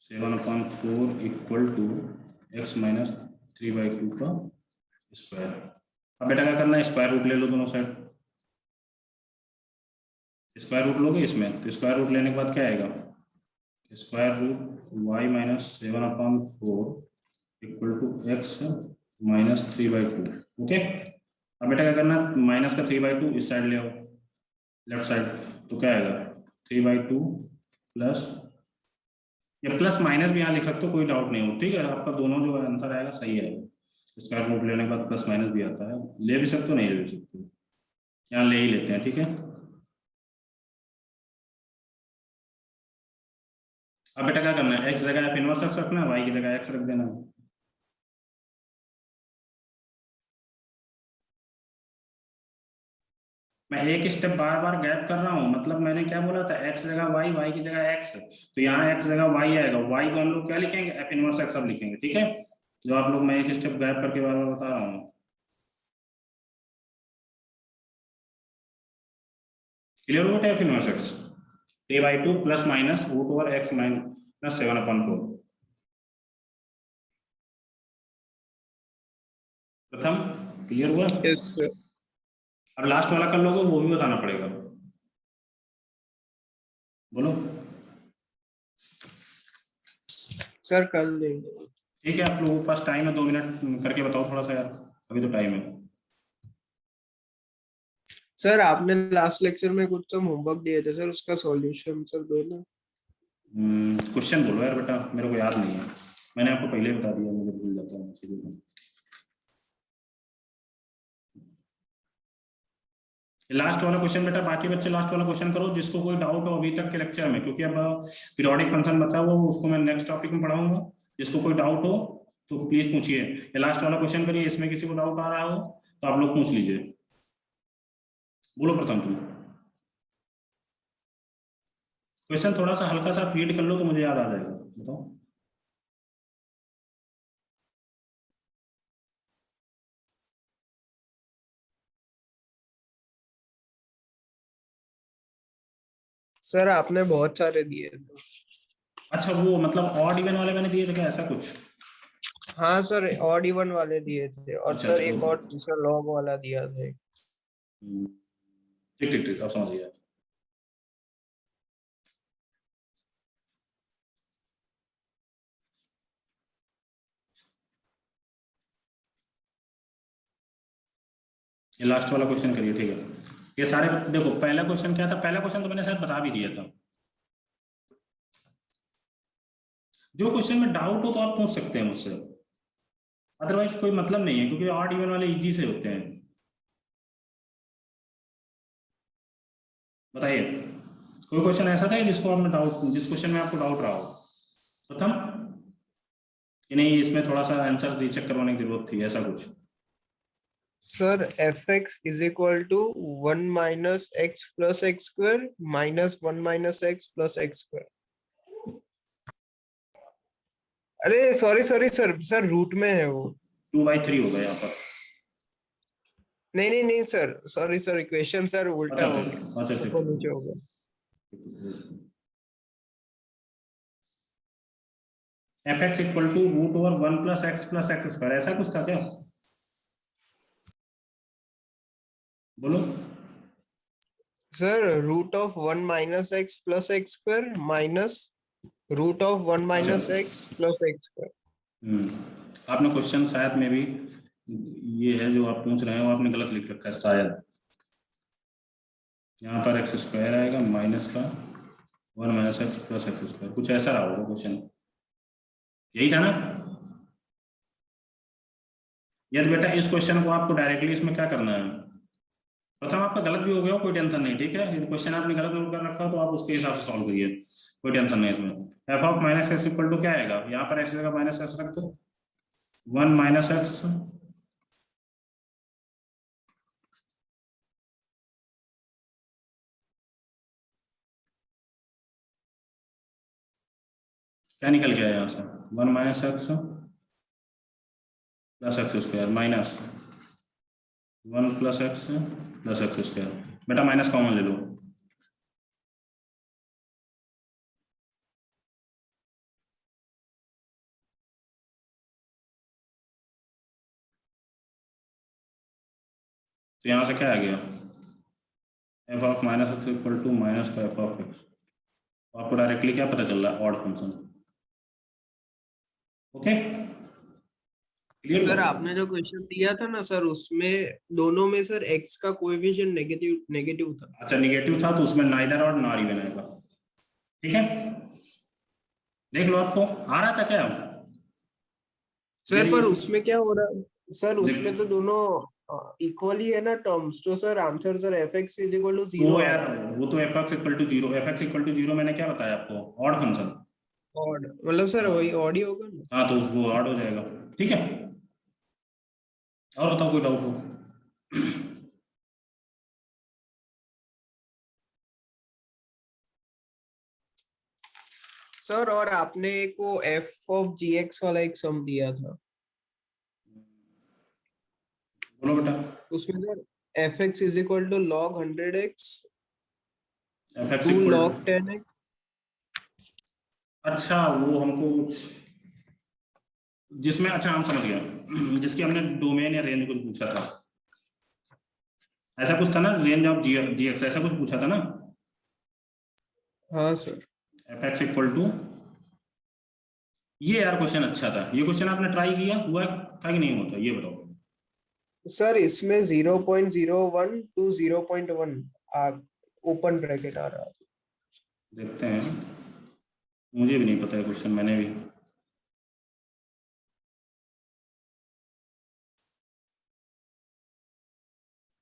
7/4 equal to x minus 3/2 का स्क्वायर। अब बेटा क्या करना है, स्क्वायर रूट ले लो दोनों साइड। स्क्वायर रूट लोगे इसमें, तो स्क्वायर रूट लेने के बाद क्या आएगा, square root y minus 7/4 equal to x minus 3/2। Okay. अब बेटा क्या करना है, माइनस का 3/2 इस साइड ले आओ, लेफ्ट साइड, तो क्या आएगा 3/2 प्लस, या प्लस माइनस भी यहाँ लिख सकते हो, कोई डाउट नहीं हो, ठीक है। आपका दोनों जो आंसर आएगा सही है। स्क्वायर रूट लेने के बाद प्लस माइनस भी आता है, ले भी सकते हो नहीं ले भी सकते हो, यहाँ ले ही लेते हैं, ठीक है। अब बेटा क्या करना है, x जगह f इनवर्स x रखना है, y की जगह x रख देना है। मैं एक स्टेप बार बार गैप कर रहा हूँ, मतलब मैंने क्या बोला था, x जगह y की जगह x, तो यहाँ x जगह y आएगा, y को हम लोग क्या लिखेंगे, f इनवर्स x अब लिखेंगे, ठीक है। जो आप लोग, मैं एक स्टेप गैप करके बार बार बता रहा हूँ। क्लियर हो बेटा, f inverse x 3/2 plus minus root over x minus 7/4। प्रथम क्लियर हुआ। Yes sir. अब लास्ट वाला कर लोगे, वो भी बताना पड़ेगा, बोलो। सर कर लेंगे। ठीक है, आप लोगों के पास टाइम है, 2 मिनट करके बताओ थोड़ा सा यार, अभी तो टाइम है। सर आपने लास्ट लेक्चर में कुछ तो होमवर्क दिए थे सर, उसका सॉल्यूशन सर दो ना। क्वेश्चन बोलो यार बेटा, मेरे को याद नहीं है, मैंने आपको पहले ही बता दिया, मुझे भूल जाता है चीजों को। लास्ट वाला क्वेश्चन बेटा, बाकी बच्चे लास्ट वाला क्वेश्चन करो, जिसको कोई डाउट हो अभी तक के लेक्चर में, क्योंकि अब पीरियोडिक फंक्शन बचा हुआ, उसको मैं नेक्स्ट टॉपिक में पढ़ाऊंगा। जिसको कोई डाउट हो तो प्लीज पूछिए, ये लास्ट वाला क्वेश्चन करिए, इसमें किसी को डाउट आ रहा हो तो आप लोग पूछ लीजिए। बोलो प्रथम तुम, क्वेश्चन थोड़ा सा हल्का सा फीड कर लो तो मुझे याद आ जाएगा, बताओ। सर आपने बहुत सारे दिए थे। अच्छा, वो मतलब ऑड इवन वाले मैंने दिए थे क्या, ऐसा कुछ। हाँ सर, ऑड इवन वाले दिए थे, और अच्छा, सर अच्छा, एक और दूसरा लॉग वाला दिया था। ठीक ठीक ठीक, अब समझ गया। ये लास्ट वाला क्वेश्चन करिए, ठीक है। ये सारे देखो, पहला क्वेश्चन क्या था, पहला क्वेश्चन तो मैंने शायद बता भी दिया था। जो क्वेश्चन में डाउट हो तो आप पूछ सकते हैं मुझसे, अदरवाइज कोई मतलब नहीं है, क्योंकि ऑड इवन वाले इजी से होते हैं। बताइए, कोई क्वेश्चन ऐसा था जिसको आपने डाउट, जिस क्वेश्चन में आपको डाउट रहा हो प्रथम, कि नहीं इसमें थोड़ा सा आंसर रीचेक करवाने की जरूरत थी, ऐसा कुछ? Sir fx is equal to 1 minus x plus x square minus 1 minus x plus x square. अरे sorry sorry sir, sir root में है वो। 2/3 होगा यहाँ पर। नहीं नहीं नहीं sir, sorry sir, equation sir उल्टा अच्छा हो अच्छा गया, अच्छा ऊपर अच्छा। नीचे हो गया। F x equal to root over 1 plus x square, ऐसा कुछ था क्या? बोलो। Sir root of 1 minus x plus x square minus root of 1 अच्छा। Minus x plus x square. आपने क्वेश्चन शायद में भी, ये है जो आप पूछ रहे हैं वो आपने गलत लिख रखा है शायद। यहाँ पर एक्स स्क्वायर आएगा माइनस का 1 minus x plus x square, कुछ ऐसा रहा होगा क्वेश्चन, यही था ना? यदि बेटा इस क्वेश्चन को आपको डायरेक्टली इसमें क्या करना है, प्रथम आपका गलत भी हो गया कोई टेंशन नहीं, ठीक है? यदि क्वेश्चन आपने गलत नोट कर रखा हो तो आप उसके हिसाब से सॉल्व करिए, कोई टेंशन नहीं इसमें। F of minus x equal to क्या आएगा, यहाँ पर एक्स जगह माइनस एक्स रख दो, 1 माइनस एक्स क्या निकल गया यहाँ से, 1 minus x plus x square minus 1 plus x plus x square. बेटा माइनस कॉमन ले लो, तो यहाँ से क्या आ गया, f of minus x equal to minus का एफ ऑफ एक्स। आपको डायरेक्टली क्या पता चल रहा है, odd function. Okay, clear sir हुआ? आपने जो क्वेश्चन दिया था ना सर, उसमें दोनों में सर एक्स का कोएफिशिएंट नेगेटिव नेगेटिव था। अच्छा निगेटिव था तो उसमें नाइदर और नॉर इवन आएगा, ठीक है? देख लो, आपको आ रहा था क्या? सर यदि पर उसमें क्या हो रहा है सर, देख, उसमें तो दोनों इक्वली है ना टर्म्स, तो sir answer sir f x is equal to वो 0 आ यार, रहा है। वो तो f x equal to zero, f x equal to zero मैंने क्या बताया आपको, ऑड फंक्शन। ऑड मतलब सर वही ऑड ही होगा ना। हाँ तो वो ऑड हो जाएगा, ठीक है? और बताओ कोई डाउट हो? सर और आपने एक वो एफ ऑफ जी एक्स वाला एक सम दिया था, बोलो बेटा। उसमें sir f x is equal to log 100x f x to equal, log 10x। अच्छा वो हमको जिसमें, अच्छा हम समझ गया, जिसकी हमने डोमेन या रेंज कुछ पूछा था, ऐसा कुछ था ना, रेंज ऑफ जी एक्स ऐसा कुछ पूछा था ना? हाँ sir. F x equal to, ये यार क्वेश्चन अच्छा था, ये क्वेश्चन आपने ट्राई किया, हुआ था कि नहीं होता, ये बताओ। सर इसमें 0.01 टू 0.1 ओपन ब्रैकेट आ रहा है। देखते हैं, मुझे भी नहीं पता है क्वेश्चन, मैंने भी।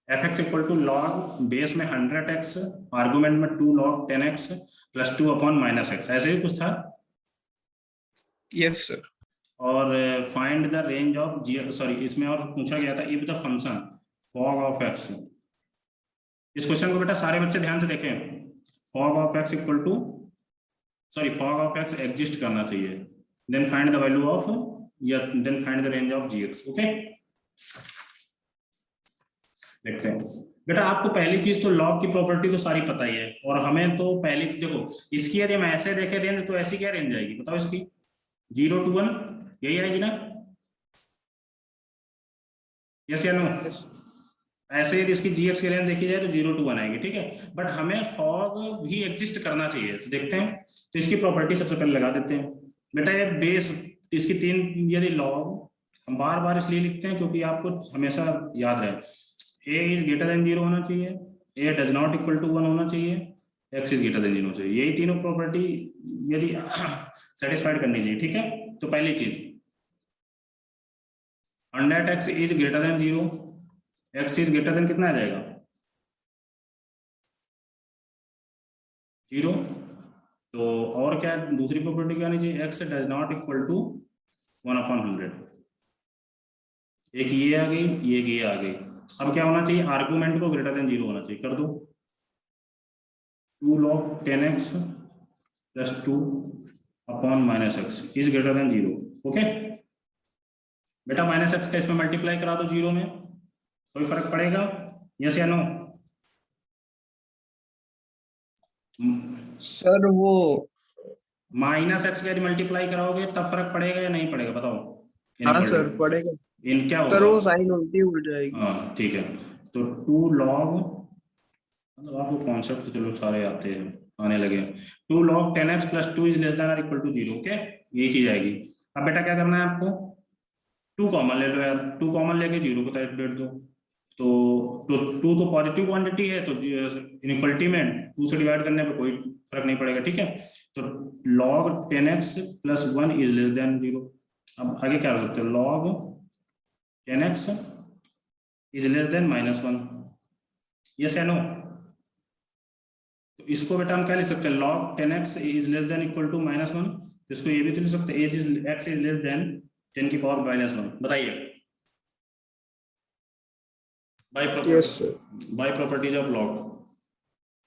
F x equal to log base में 100x, आर्गुमेंट में 2 log 10x plus 2 upon minus x, ऐसे ही कुछ था। Yes sir. और find the range of g, sorry इसमें और पूछा गया था if the function fog of x. इस क्वेश्चन को बेटा सारे बच्चे ध्यान से देखें, fog of x equal to, sorry fog of x exist करना चाहिए, then find the value of, या then find the range of g x. Okay, देखते हैं बेटा, आपको पहली चीज तो लॉग की प्रॉपर्टी तो सारी पता ही है, और हमें तो पहली चीज देखो, इसकी यदि हम ऐसे देखें रेंज, तो ऐसी क्या रेंज आएगी बताओ इसकी, 0 to 1 यही आएगी ना? यस या नो? ऐसे यदि इसकी जी एक्स की रेंज देखी जाए तो 0 to 1 आएगी, ठीक है? बट हमें फॉग भी एग्जिस्ट करना चाहिए, तो देखते हैं, तो इसकी प्रॉपर्टी सबसे पहले लगा देते हैं बेटा। ये बेस, इसकी 3 यदि लॉग, हम बार बार इसलिए लिखते हैं क्योंकि आपको हमेशा याद रहे, ए इज ग्रेटर देन 0 होना चाहिए, ए डज नॉट इक्वल टू 1 होना चाहिए, एक्स इज ग्रेटर देन 0 चाहिए, यही तीनों प्रॉपर्टी यदि सेटिस्फाइड करनी चाहिए, ठीक है? तो पहली चीज, 100x is greater than 0, x is greater then कितना आ जाएगा, 0। तो और क्या दूसरी प्रॉपर्टी क्या आनी चाहिए, x does not equal to 1/100। एक ये आ गई, ये आ गई। अब क्या होना चाहिए, आर्गुमेंट को ग्रेटर देन 0 होना चाहिए, कर दो। 2 log 10x plus 2 upon minus x is greater than 0। Okay बेटा, माइनस एक्स का इसमें मल्टीप्लाई करा दो 0 में, कोई फर्क पड़ेगा, यस या नो? सर वो माइनस एक्स का यदि मल्टीप्लाई कराओगे तब फर्क पड़ेगा या नहीं पड़ेगा, बताओ। हाँ सर पड़ेगा इन क्या सर, होगा, वो साइन उल्टी हो जाएगी। हाँ ठीक है। तो 2 log, मतलब आपको कॉन्सेप्ट तो चलो सारे आते हैं, आने लगे। 2 log 10x plus 2 is less then और इक्वल टू 0। ओके यही चीज आएगी। अब बेटा क्या करना है आपको, 2 कॉमन ले लो यार, 2 कॉमन लेके 0 को साइड बैठ दो। तो 2 तो पॉजिटिव क्वांटिटी है, तो इनइक्वालिटी में 2 से डिवाइड करने पे कोई फर्क नहीं पड़ेगा, ठीक है। तो log 10x plus 1 is less then 0। अब आगे क्या हो सकता है, log 10x is less then -1, yes या नो? तो इसको बेटा हम क्या लिख सकते हैं, log 10x is less than equal to -1। तो इसको ये भी तो लिख सकते हैं, x इज लेस देन 10 की पावर -1। बताइए by yes sir. Properties of log,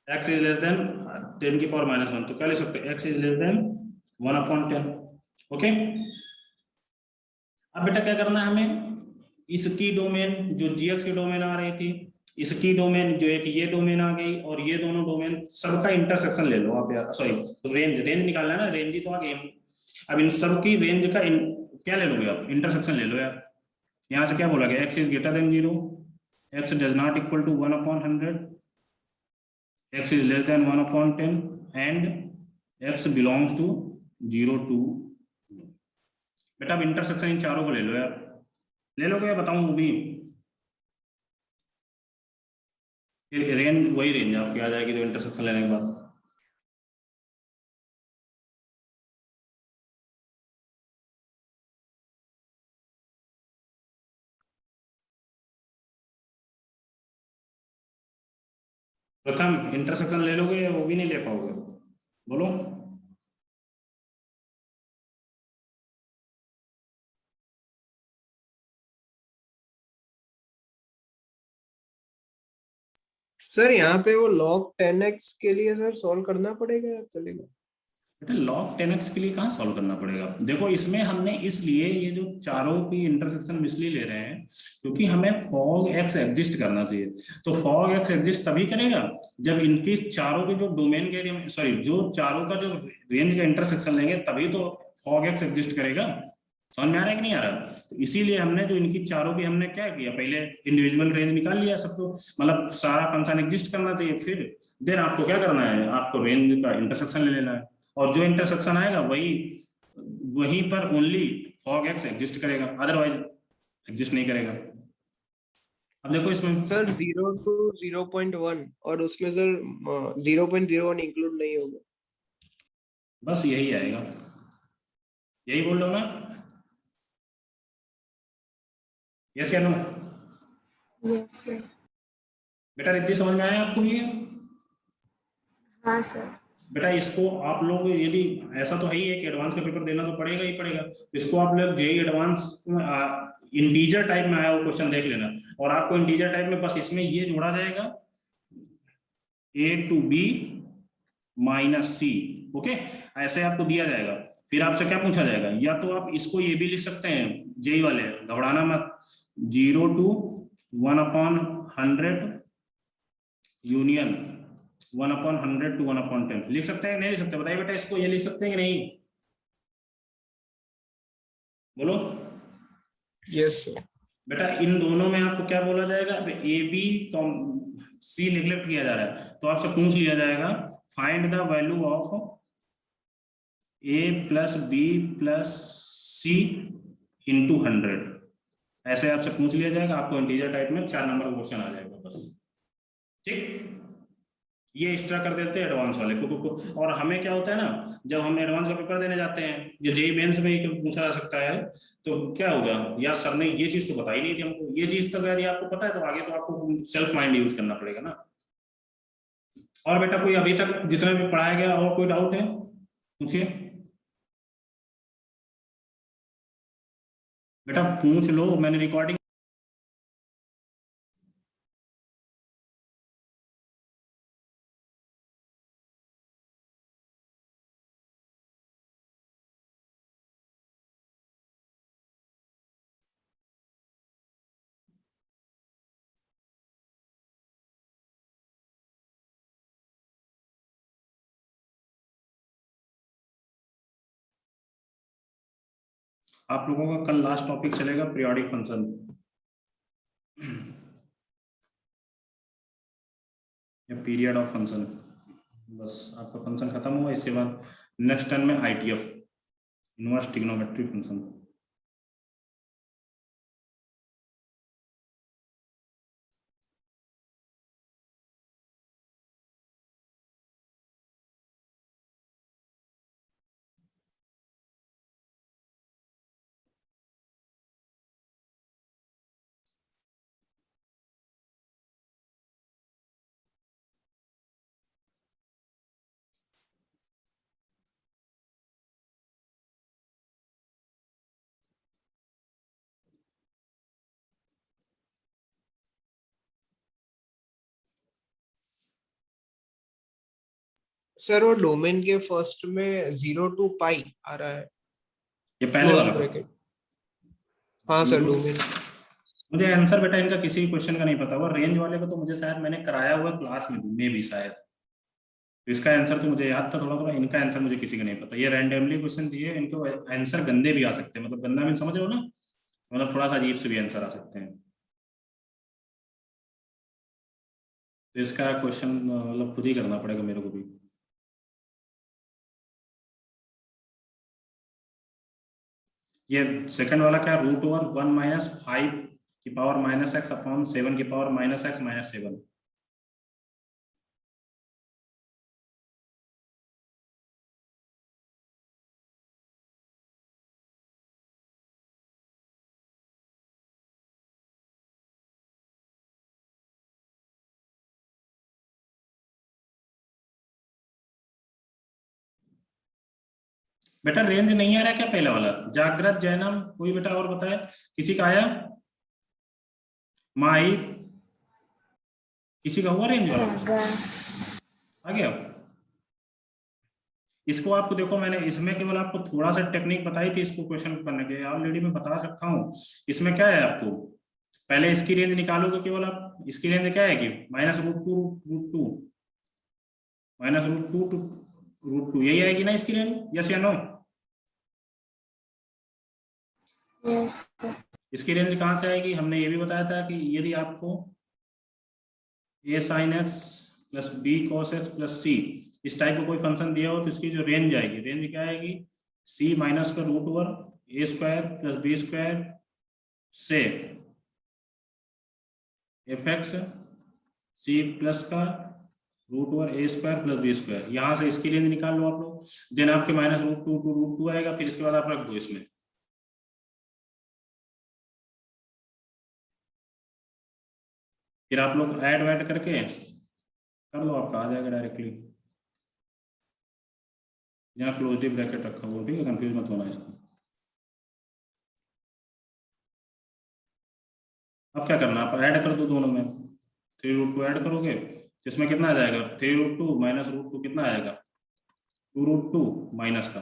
x is less than 10 की पावर -1, तो क्या लिख सकते हैं, x is less than 1/10। Okay अब बेटा क्या करना है हमें, इसकी डोमेन जो gx की डोमेन आ रही थी, इसकी डोमेन जो एक ये डोमेन आ गई, और ये दोनों डोमेन सबका इंटरसेक्शन ले लो आप यार, सॉरी तो रेंज निकालना है ना, रेंज ही तो आ गई। अब इन सब की रेंज का क्या ले लोगे आप, इंटरसेक्शन ले लो यार। यहाँ से क्या बोला गया, x is greater than 0, x does not equal to 1/100, x is less than 1/10 and x belongs to 0 to। बेटा अब इंटरसेक्शन इन चारों को ले लो यार, ले लोगे, बताऊं वो भी, रेंज वही रेंज आपकी आ जाएगी जो इंटरसेक्शन लेने के बाद। प्रथम इंटरसेक्शन ले लोगे या वो भी नहीं ले पाओगे, बोलो। सर यहाँ पे वो log 10x के लिए सर सॉल्व करना पड़ेगा या चलेगा? बेटा log 10x के लिए कहाँ सॉल्व करना पड़ेगा, देखो इसमें हमने इसलिए ये जो चारों की इंटरसेक्शन इसलिए ले रहे हैं क्योंकि हमें fog x एग्जिस्ट करना चाहिए। तो fog x एग्जिस्ट तभी करेगा जब इनकी चारों के जो डोमेन के, सॉरी जो चारों का जो रेंज का इंटरसेक्शन लेंगे तभी तो fog x एग्जिस्ट करेगा। समझ में आ रहा है कि नहीं आ रहा? तो इसीलिए हमने जो इनकी चारों की हमने क्या किया, पहले इंडिविजुअल रेंज निकाल लिया सबको, मतलब सारा फंक्शन एग्जिस्ट करना चाहिए, फिर देन आपको क्या करना है, आपको रेंज का इंटरसेक्शन ले लेना है, और जो इंटरसेक्शन आएगा वहीं पर ओनली fog x एग्जिस्ट करेगा, अदरवाइज एग्जिस्ट नहीं करेगा। अब देखो इसमें सर 0 to 0.1 और उसमें सर 0.01 इंक्लूड नहीं होगा। बस यही आएगा, यही बोल लो ना, यस या नो? Yes sir. बेटा रिद्धि समझ में आया आपको ये? हाँ सर। बेटा इसको आप लोग यदि ऐसा तो है ही है कि एडवांस का पेपर देना तो पड़ेगा ही पड़ेगा, इसको आप लोग जेई एडवांस इंटीजर टाइप में आया वो क्वेश्चन देख लेना, और आपको इंटीजर टाइप में बस इसमें ये जोड़ा जाएगा a to b minus c। Okay ऐसे आपको दिया जाएगा, फिर आपसे क्या पूछा जाएगा, या तो आप इसको ये भी लिख सकते हैं, जेई वाले घबराना मत, 0 to 1/100 यूनियन 1/100 to 1/10 लिख सकते हैं नहीं लिख सकते, बताइए बेटा इसको ये लिख सकते हैं कि नहीं, बोलो। Yes sir. बेटा इन दोनों में आपको क्या बोला जाएगा, ए बी सी निगलेक्ट किया जा रहा है, तो आपसे पूछ लिया जाएगा find the value of a plus b plus c into 100, ऐसे आपसे पूछ लिया जाएगा, आपको इंटीजर टाइप में 4 नंबर क्वेश्चन आ जाएगा बस, ठीक। ये एक्स्ट्रा कर देते हैं एडवांस वाले को। और हमें क्या होता है ना, जब हम एडवांस का पेपर देने जाते हैं, जो जेई मेंस में ही पूछा जा सकता है, तो क्या होगा यार सर ने ये चीज तो बताई नहीं थी हमको, ये चीज तो यदि आपको पता है तो आगे तो आपको सेल्फ माइंड यूज करना पड़ेगा ना। और बेटा कोई अभी तक जितना भी पढ़ाया गया और कोई डाउट है पूछिए बेटा, पूछ लो, मैंने रिकॉर्डिंग। आप लोगों का कल लास्ट टॉपिक चलेगा पीरियोडिक फंक्शन। या पीरियड ऑफ फंक्शन। बस आपका फंक्शन खत्म हुआ, इसके बाद नेक्स्ट टर्म में ITF, inverse trigonometry function. Sir वो डोमेन के फर्स्ट में 0 to π आ रहा है ये पहले क्लोज वाला ब्रैकेट। हाँ सर डोमेन। मुझे आंसर बेटा इनका किसी भी क्वेश्चन का नहीं पता हुआ, रेंज वाले को तो मुझे शायद मैंने कराया हुआ क्लास में भी शायद, तो इसका आंसर तो मुझे याद था थोड़ा थोड़ा, इनका आंसर मुझे किसी का नहीं पता। ये रैंडमली क्वेश्चन दिए, इनको आंसर गंदे भी आ सकते हैं, मतलब गंदा भी समझ रहे हो ना, मतलब थोड़ा सा अजीब से भी आंसर आ सकते हैं। तो इसका क्वेश्चन मतलब खुद ही करना पड़ेगा मेरे को भी। ये सेकंड वाला क्या, √1 - 5 की पावर -x अपॉन 7 की पावर -x -7। बेटा रेंज नहीं आ रहा क्या पहले वाला, जागृत जैनम कोई बेटा और बताया, किसी का आया, माई, किसी का हुआ रेंज वाला क्वेश्चन आ गया। इसको आपको देखो, मैंने इसमें केवल आपको थोड़ा सा टेक्निक बताई थी इसको क्वेश्चन करने के, ऑलरेडी मैं बता सकता हूँ। इसमें क्या है, आपको पहले इसकी रेंज निकालोगे केवल आप, इसकी रेंज क्या है कि -√2 -√2 यही आएगी ना इसकी रेंज, यस या नो। यस इसकी रेंज कहाँ से आएगी, हमने ये भी बताया था कि यदि आपको a sin x plus b cos x plus c इस टाइप का कोई फंक्शन दिया हो, तो इसकी जो रेंज आएगी, रेंज क्या आएगी, c माइनस का √1 a² प्लस b² से fx c प्लस का √1 a² प्लस b², यहाँ से इसकी रेंज निकाल लो आप लोग, देन आपके -√2 to √2 आएगा, फिर इसके बाद आप रख दो इसमें। फिर आप लोग ऐड वैड करके कर लो, आपका आ जाएगा डायरेक्टली। यहाँ क्लोजिव ब्रैकेट रखा हुआ, ठीक है, कंफ्यूज मत होना इसको। अब क्या करना, आप ऐड कर दो दोनों में, 3√2 ऐड करोगे तो इसमें कितना आ जाएगा, 3√2 माइनस √2 कितना आएगा, 2√2 माइनस का,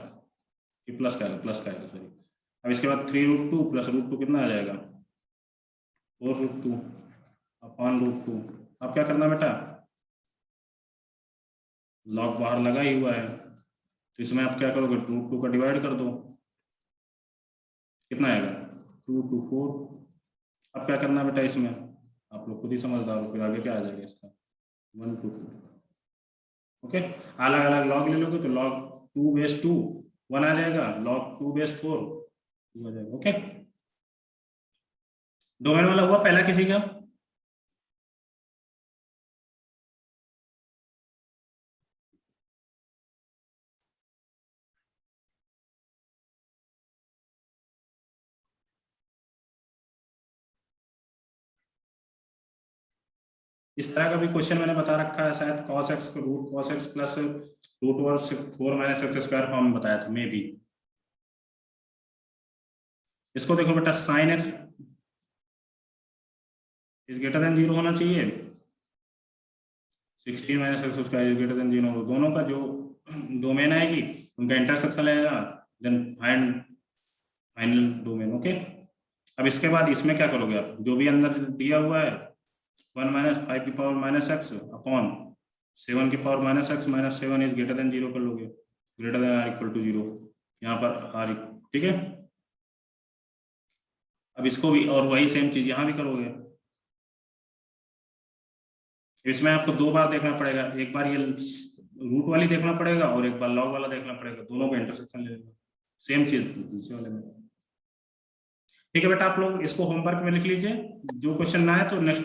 ये प्लस का आएगा, सॉरी। अब इसके बाद 3√2 प्लस √2 कितना आ जाएगा, 4√2 अपॉन √2। अब क्या करना बेटा, लॉग बाहर लगा ही हुआ है, तो इसमें आप क्या करोगे, √2 का डिवाइड कर दो, कितना आएगा, 2 2 4। अब क्या करना बेटा, इसमें आप लोग खुद ही समझदार हो, फिर आगे क्या आ जाएगा इसका, 1 2 2। ओके, अलग अलग लॉग ले लोगे तो log 2 बेस 2 1 आ जाएगा, log 2 बेस 4 2 आ जाएगा। ओके, डोमेन वाला हुआ पहला किसी का। इस तरह का भी क्वेश्चन मैंने बता रखा है शायद, cos x को root cos x plus root over 4 minus x square form में बताया था मे बी। इसको देखो बेटा, sine x is greater than 0 होना चाहिए, 16 minus x square is greater than 0, दोनों का जो डोमेन आएगी उनका इंटरसेक्शन आएगा, then find final domain. Okay, अब इसके बाद इसमें क्या करोगे आप, जो भी अंदर दिया हुआ है 1 माइनस 5 की पावर माइनस एक्स अपॉन 7 की power minus x minus 7 is greater than 0 कर लोगे, greater than or equal to 0, यहाँ पर आर, ठीक है। अब इसको भी, और वही सेम चीज यहाँ भी करोगे। इसमें आपको 2 बार देखना पड़ेगा, एक बार ये रूट वाली देखना पड़ेगा और एक बार लॉग वाला देखना पड़ेगा, दोनों का इंटरसेक्शन ले लेना, सेम चीज दूसरे वाले में। ठीक है बेटा, आप लोग इसको होमवर्क में लिख लीजिए, जो क्वेश्चन ना है तो नेक्स्ट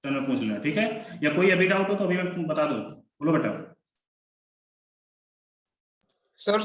टर्न में पूछ लेना, ठीक है। या कोई अभी डाउट हो तो अभी मैं बता दूं, बोलो बेटा। सर